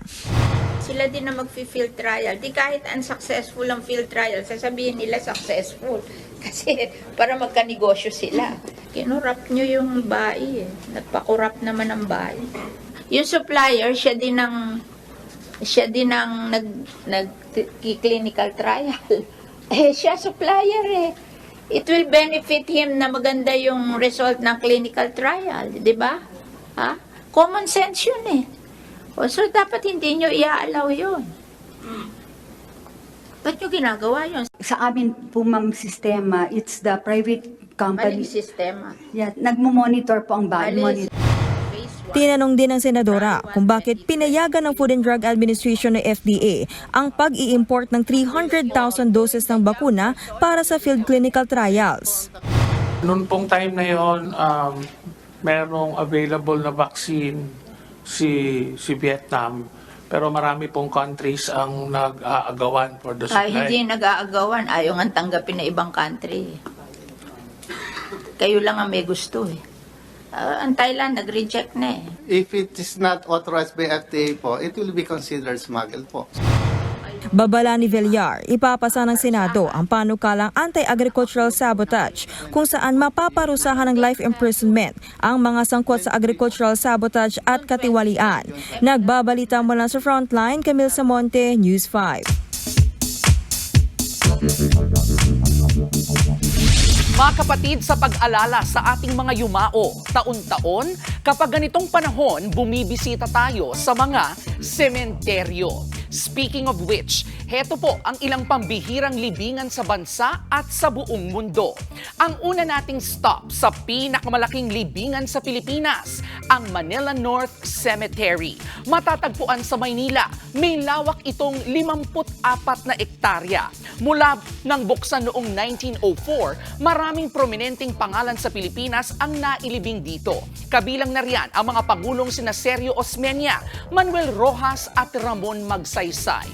Sila din na mag-field trial. Di kahit unsuccessful ang field trial, sasabihin nila successful. Kasi para magkanegosyo sila. Kinurap nyo yung bayi. Nagpakurap naman ang bayi. Yung supplier, siya din ang nag-clinical trial. Siya supplier . It will benefit him na maganda yung result ng clinical trial, di ba? Common sense yun . So dapat hindi nyo i-allow yun. Ba't nyo ginagawa yun? Sa amin po, ma'am, sistema, it's the private company. Maling sistema. Yeah, nagmo-monitor po ang bahay. Tinanong din ng Senadora kung bakit pinayagan ng Food and Drug Administration ng FDA ang pag-i-import ng 300,000 doses ng bakuna para sa field clinical trials. Noon pong time na yon, merong available na vaccine si Vietnam, pero marami pong countries ang nag-aagawan for the supply. Hindi nag-aagawan, ayaw nga tanggapin na ibang country. Kayo lang ang may gusto . Ang Thailand nag-reject na . If it is not authorized by FDA po, it will be considered smuggled po. Babala ni Villar, ipapasa ng Senado ang panukalang anti-agricultural sabotage kung saan mapaparusahan ng life imprisonment ang mga sangkot sa agricultural sabotage at katiwalian. Nagbabalita mula sa Frontline, Camille Samonte, News 5. Mga kapatid, sa pag-alala sa ating mga yumao, taon-taon, kapag ganitong panahon, bumibisita tayo sa mga sementeryo. Speaking of which, heto po ang ilang pambihirang libingan sa bansa at sa buong mundo. Ang una nating stop sa pinakamalaking libingan sa Pilipinas, ang Manila North Cemetery. Matatagpuan sa Maynila, may lawak itong 54 na ektarya. Mula nang buksan noong 1904, maraming prominenteng pangalan sa Pilipinas ang nailibing dito. Kabilang na riyan ang mga pangulong sina Sergio Osmeña, Manuel Rojas at Ramon Magsaysay. saysay.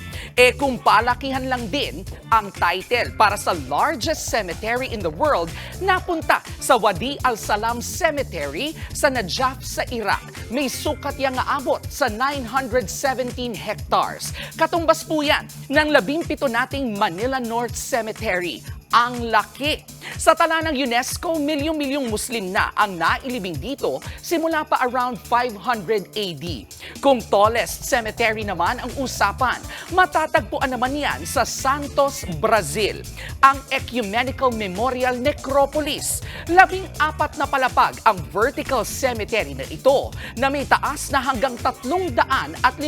Kung palakihan lang din ang title para sa largest cemetery in the world, napunta sa Wadi al-Salam Cemetery sa Najaf sa Iraq. May sukat yang aabot sa 917 hectares. Katumbas po yan ng 17 nating Manila North Cemetery. Ang laki. Sa tala ng UNESCO, milyong-milyong Muslim na ang nailibing dito simula pa around 500 AD. Kung tallest cemetery naman ang usapan, matatagpuan naman yan sa Santos, Brazil. Ang Ecumenical Memorial Necropolis. 14 na palapag ang vertical cemetery na ito na may taas na hanggang 350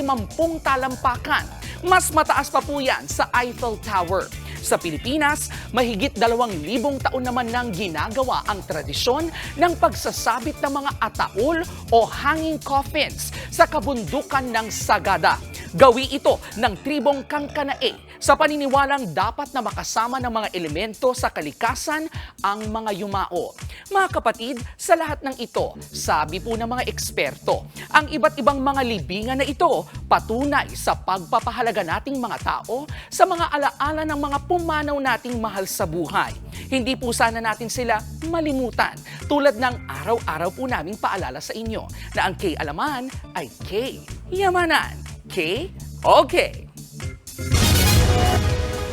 talampakan. Mas mataas pa po yan sa Eiffel Tower. Sa Pilipinas, mahigit 2,000 taon naman nang ginagawa ang tradisyon ng pagsasabit ng mga ataol o hanging coffins sa kabundukan ng Sagada. Gawi ito ng tribong Kangkanae sa paniniwalang dapat na makasama ng mga elemento sa kalikasan ang mga yumao. Mga kapatid, sa lahat ng ito, sabi po ng mga eksperto, ang iba't ibang mga libingan na ito patunay sa pagpapahalaga nating mga tao sa mga alaala ng mga pumanaw nating mahal sa buhay. Hindi po sana natin sila malimutan, tulad ng araw-araw po naming paalala sa inyo na ang K-alaman ay K-yamanan. K-okay.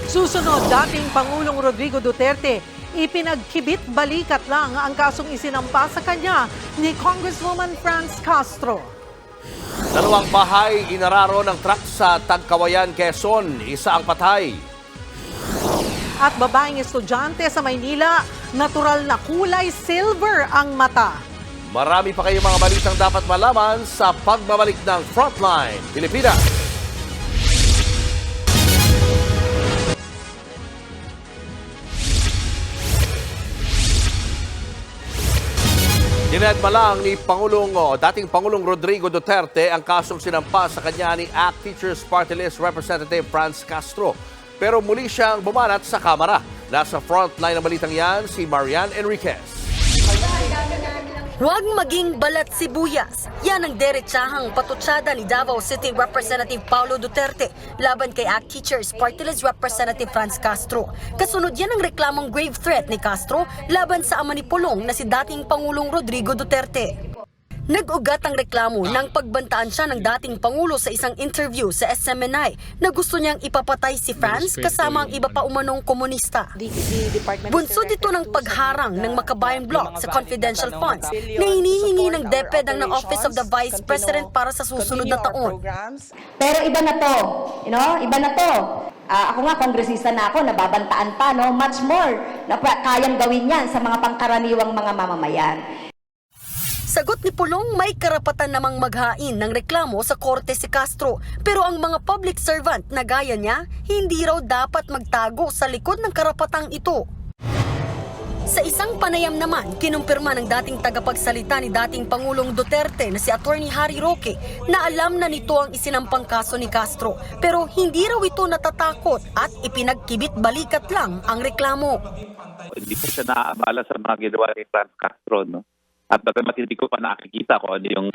Susunod, dating Pangulong Rodrigo Duterte, ipinagkibit balikat lang ang kasong isinampa sa kanya ni Congresswoman Franz Castro. 2 bahay inararo ng truck sa Tagkawayan, Quezon. Isa ang patay. At babaeng estudyante sa Maynila, natural na kulay silver ang mata. Marami pa kayong mga balitang dapat malaman sa pagbabalik ng Frontline Pilipinas. Dinedma lang ni dating Pangulong Rodrigo Duterte ang kasong sinampa sa kanya ni ACT Teachers Party List Representative Franz Castro. Pero muli siyang bumanat sa Kamara. Nasa frontline ng balitang yan si Marian Enriquez. Huwag maging balat sibuyas. Yan ang derechahang patutsada ni Davao City Representative Paulo Duterte laban kay ACT Teachers Party List Representative Franz Castro. Kasunod yan ang reklamong grave threat ni Castro laban sa ama ni Pulong na si dating Pangulong Rodrigo Duterte. Nag-ugat ang reklamo nang pagbantaan siya ng dating Pangulo sa isang interview sa SMNI na gusto niyang ipapatay si Franz kasama ang iba pa umanong komunista. Bunsod ito ng pagharang ng Makabayan Bloc sa confidential funds na hinihingi ng DepEd ng Office of the Vice President para sa susunod na taon. Pero iba na to, iba na to. Ako nga, kongresista na ako, nababantaan pa, much more na kayang gawin yan sa mga pangkaraniwang mga mamamayan. Sagot ni Pulong, may karapatan namang maghain ng reklamo sa korte si Castro. Pero ang mga public servant na gaya niya, hindi raw dapat magtago sa likod ng karapatang ito. Sa isang panayam naman, kinumpirma ng dating tagapagsalita ni dating Pangulong Duterte na si Attorney Harry Roque na alam na nito ang isinampang kaso ni Castro. Pero hindi raw ito natatakot at ipinagkibit balikat lang ang reklamo. Hindi po siya naaabala sa mga ginawa ni Franz Castro, no? At bagamat hindi ko pa nakikita ko ano yung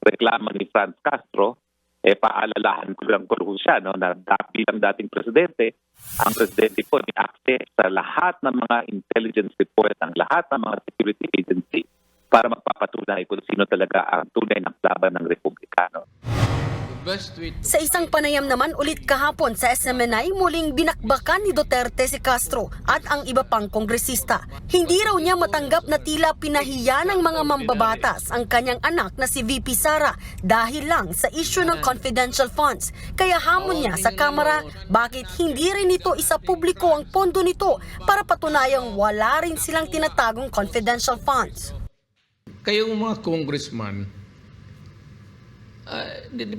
reklamo ni Franz Castro, paalalahan ko lang po siya na bilang dating presidente, ang presidente po may access sa lahat ng mga intelligence report ng lahat ng mga security agency para magpapatunay kung sino talaga ang tunay na laban ng Republikano. Sa isang panayam naman ulit kahapon sa SMNI, muling binakbakan ni Duterte si Castro at ang iba pang kongresista. Hindi raw niya matanggap na tila pinahiya ng mga mambabatas ang kanyang anak na si VP Sara dahil lang sa issue ng confidential funds. Kaya hamon niya sa Kamara, bakit hindi rin ito isapubliko ang pondo nito para patunayang wala rin silang tinatagong confidential funds. Kayong mga congressman,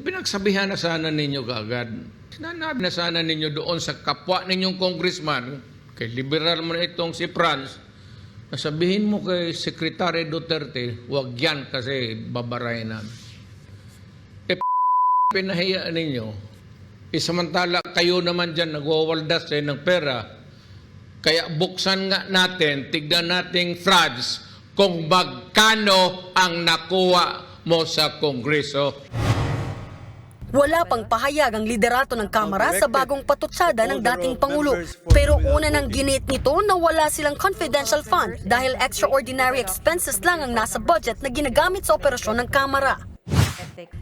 pinagsabihan na sana ninyo kaagad. Sinabi na sana ninyo doon sa kapwa ninyong congressman, kay liberal mo na itong si Franz, na sabihin mo kay Secretary Duterte, huwag yan kasi babaray na. Pinahiya ninyo. Samantala kayo naman dyan nagwawaldas ng pera. Kaya buksan nga natin, tignan nating Franz kung magkano ang nakuha mo sa Kongreso. Wala pang pahayag ang liderato ng Kamara sa bagong patutsada ng dating Pangulo. Pero una nang ginit nito na wala silang confidential fund dahil extraordinary expenses lang ang nasa budget na ginagamit sa operasyon ng Kamara.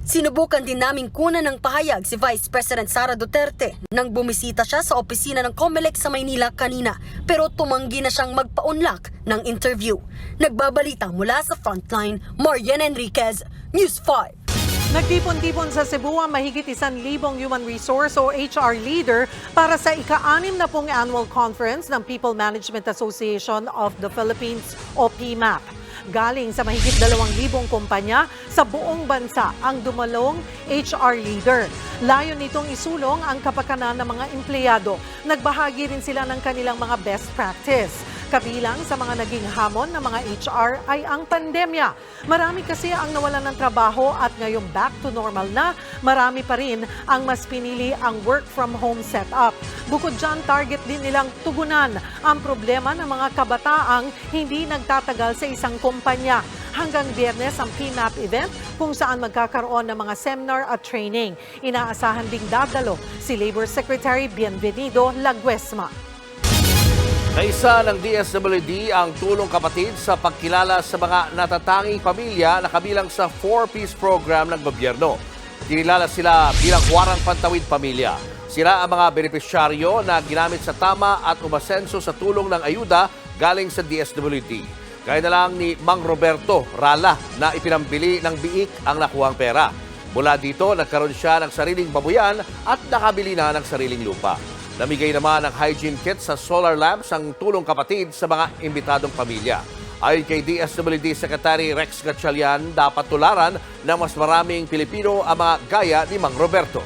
Sinubukan din naming kunan ng pahayag si Vice President Sara Duterte nang bumisita siya sa opisina ng COMELEC sa Maynila kanina, pero tumanggi na siyang magpa-unlock ng interview. Nagbabalita mula sa Frontline, Marian Enriquez, News 5. Nagtipon-tipon sa Cebu ang mahigit 1,000 Human Resource o HR leader para sa ika-60 na pong annual conference ng People Management Association of the Philippines o PMAP. Galing sa mahigit 2,000 kumpanya sa buong bansa ang dumalong HR leader. Layo nitong isulong ang kapakanan ng mga empleyado. Nagbahagi rin sila ng kanilang mga best practice. Kabilang sa mga naging hamon ng mga HR ay ang pandemya. Marami kasi ang nawalan ng trabaho at ngayong back to normal na, marami pa rin ang mas pinili ang work from home setup. Bukod dyan, target din nilang tugunan ang problema ng mga kabataang hindi nagtatagal sa isang kumpanya. Hanggang Biyernes ang PMAP event kung saan magkakaroon ng mga seminar at training. Inaasahan ding dadalo si Labor Secretary Bienvenido Laguesma. Naisa ng DSWD ang tulong kapatid sa pagkilala sa mga natatanging pamilya na kabilang sa 4-piece program ng gobyerno. Kinilala sila bilang Warang Pantawid Pamilya. Sila ang mga benepisyaryo na ginamit sa tama at umasenso sa tulong ng ayuda galing sa DSWD. Gaya na lang ni Mang Roberto Rala na ipinambili ng biik ang nakuhang pera. Mula dito, nagkaroon siya ng sariling babuyan at nakabili na ng sariling lupa. Namigay naman ng hygiene kit sa solar lamps ang tulong kapatid sa mga imbitadong pamilya. Ayon kay DSWD Secretary Rex Gatchalian, dapat tularan ng mas maraming Pilipino ang mga gaya ni Mang Roberto.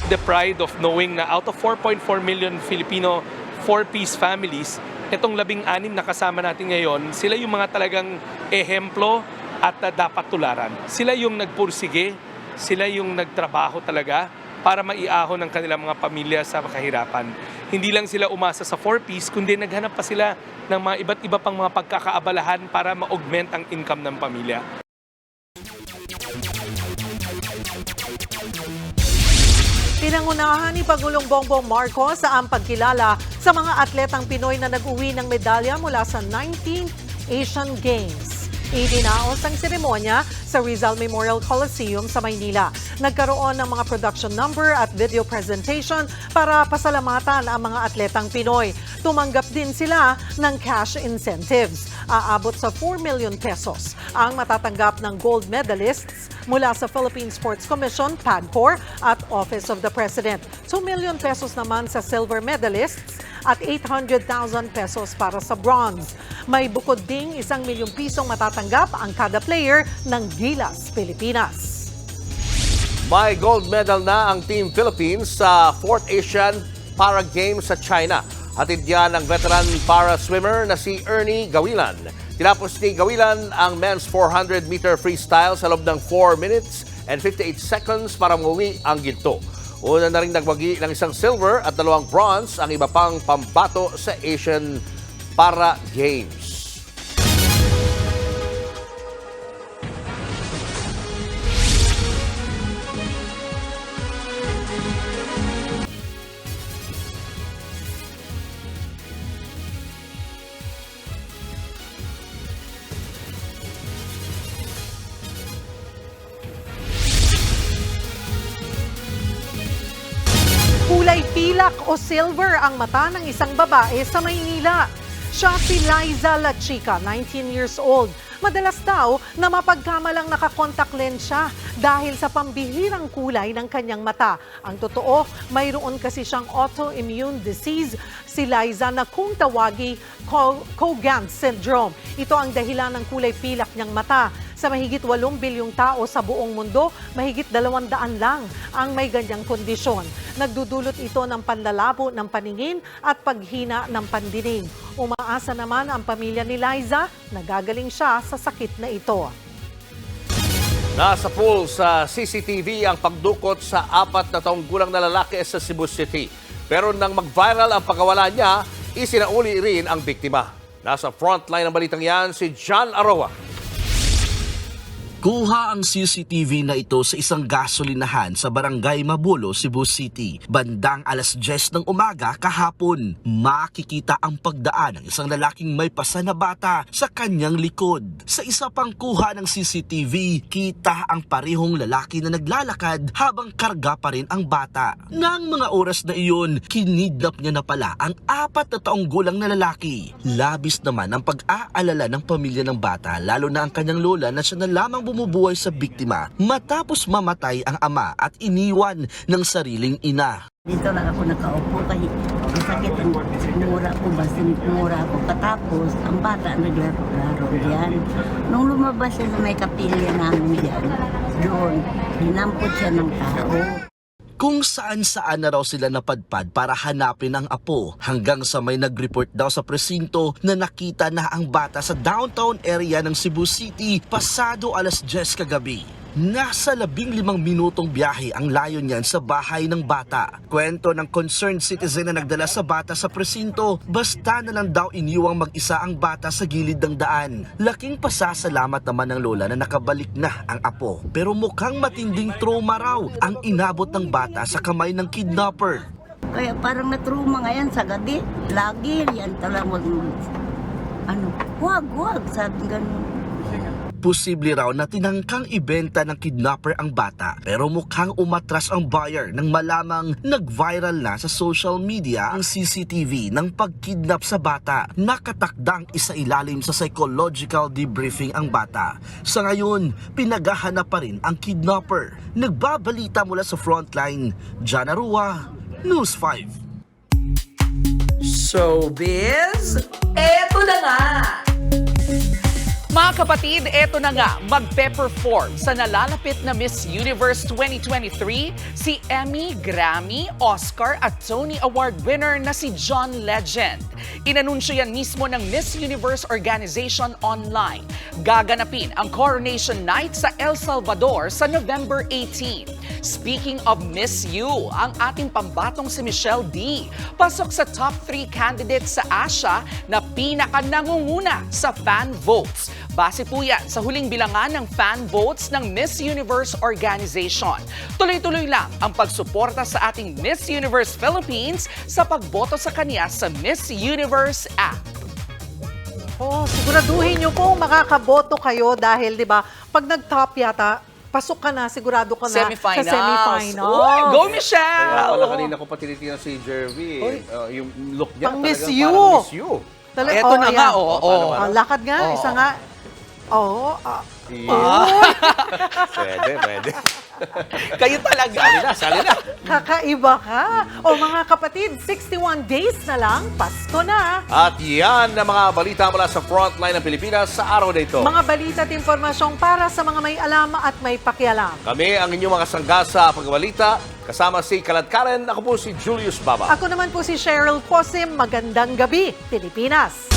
The pride of knowing na out of 4.4 million Filipino 4-piece families, itong 16 na kasama natin ngayon, sila yung mga talagang ehemplo at dapat tularan. Sila yung nagpursige, sila yung nagtrabaho talaga para maiahon ang kanilang mga pamilya sa kahirapan. Hindi lang sila umasa sa 4-piece, kundi naghanap pa sila ng mga iba't iba pang mga pagkakaabalahan para ma-augment ang income ng pamilya. Pinangunahan ni Pangulong Bongbong Marcos ang pagkilala sa mga atletang Pinoy na nag-uwi ng medalya mula sa 19th Asian Games. Idinaos ang seremonya sa Rizal Memorial Coliseum sa Maynila. Nagkaroon ng mga production number at video presentation para pasalamatan ang mga atletang Pinoy. Tumanggap din sila ng cash incentives. Aabot sa 4 million pesos ang matatanggap ng gold medalists mula sa Philippine Sports Commission, PAGCOR at Office of the President. 2 million pesos naman sa silver medalists at 800,000 pesos para sa bronze. May bukod ding 1 milyong pisong matatanggap ang kada player ng Gilas Pilipinas. May gold medal na ang Team Philippines sa 4th Asian Para Games sa China. Hatid yan ng veteran para swimmer na si Ernie Gawilan. Tinapos ni Gawilan ang men's 400-meter freestyle sa loob ng 4 minutes and 58 seconds para muwi ang ginto. Una na rin nagwagi ng 1 silver at 2 bronze ang iba pang pambato sa Asian Para Games. Kulay pilak o silver ang mata ng isang babae sa Maynila. Siya si Liza La Chica, 19 years old. Madalas daw na mapagkamalang nakakontak lens siya dahil sa pambihirang kulay ng kanyang mata. Ang totoo, mayroon kasi siyang autoimmune disease, si Liza, na kung tawagi Cogan syndrome. Ito ang dahilan ng kulay pilak niyang mata. Sa mahigit 8 bilyong tao sa buong mundo, mahigit 200 lang ang may ganyang kondisyon. Nagdudulot ito ng panlalabo ng paningin at paghina ng pandinig. Umaasa naman ang pamilya ni Liza na gagaling siya sa sakit na ito. Nasa pool sa CCTV ang pagdukot sa 4 na taong gulang na lalaki sa Cebu City. Pero nang mag-viral ang pagkawala niya, isinauli rin ang biktima. Nasa frontline ng balitang yan si John Aroa. Kuha ang CCTV na ito sa isang gasolinahan sa Barangay Mabulo, Cebu City. Bandang alas 10 ng umaga kahapon, makikita ang pagdaan ng isang lalaking may pasa na bata sa kanyang likod. Sa isa pang kuha ng CCTV, kita ang parehong lalaki na naglalakad habang karga pa rin ang bata. Nang mga oras na iyon, kinidnap niya na pala ang 4 na taong gulang na lalaki. Labis naman ang pag-aalala ng pamilya ng bata, lalo na ang kanyang lola na siya na lamang bumubuhay sa biktima matapos mamatay ang ama at iniwan ng sariling ina. Dito lang ako nakaupo kasi masakit ang mura ko, mura ako. Katapos, ang bata naglaro-laro diyan. Nung lumabas siya sa may kapilya namin diyan, doon, hinampot siya ng tao. Kung saan-saan na raw sila napadpad para hanapin ang apo, hanggang sa may nag-report daw sa presinto na nakita na ang bata sa downtown area ng Cebu City pasado alas 10 kagabi. Nasa 15 minutong biyahe ang layo niyan sa bahay ng bata. Kwento ng concerned citizen na nagdala sa bata sa presinto, basta na lang daw iniwang mag-isa ang bata sa gilid ng daan. Laking pasasalamat naman ng lola na nakabalik na ang apo, pero mukhang matinding trauma raw ang inabot ng bata sa kamay ng kidnapper. Kaya parang natruma ngayon sa gabi. Lagi yan talagang huwag, sabi ganun. Posible raw na tinangkang ibenta ng kidnapper ang bata, pero mukhang umatras ang buyer nang malamang nag-viral na sa social media ang CCTV ng pagkidnap sa bata. Nakatakdang isailalim sa psychological debriefing ang bata. Sa ngayon, pinaghahanap pa rin ang kidnapper. Nagbabalita mula sa Frontline, Jana Rua, News 5. Showbiz, eto na nga! Mga kapatid, eto na nga, magpe-perform sa nalalapit na Miss Universe 2023 si Emmy, Grammy, Oscar at Tony Award winner na si John Legend. Inanunsyo yan mismo ng Miss Universe Organization online. Gaganapin ang Coronation Night sa El Salvador sa November 18. Speaking of Miss You, ang ating pambatong si Michelle D. Pasok sa top 3 candidates sa Asia na pinaka-nangunguna sa fan votes. Base po yan sa huling bilangan ng fan votes ng Miss Universe Organization. Tuloy-tuloy lang ang pagsuporta sa ating Miss Universe Philippines sa pagboto sa kanya sa Miss Universe app. Siguraduhin nyo kung makakaboto kayo dahil, di ba, pag nag-top yata, pasok ka na, sigurado ka na Semifinals. sa semifinals. Uy, go Michelle! Kaya pala kanina ko pa tinitingnan si Jervy. Yung look niya Pang talagang Miss You. parang Miss You. Eto na nga, lakad nga, isa nga. Pwede. Kayo talaga. Sali na. Kakaiba ka. Mga kapatid, 61 days na lang, Pasko na. At yan na mga balita mula sa frontline ng Pilipinas sa araw na ito. Mga balita at impormasyong para sa mga may alam at may pakialam. Kami ang inyong mga sangga sa pagbalita. Kasama si Kalad Karen, ako po si Julius Baba. Ako naman po si Cheryl Posim. Magandang gabi, Pilipinas.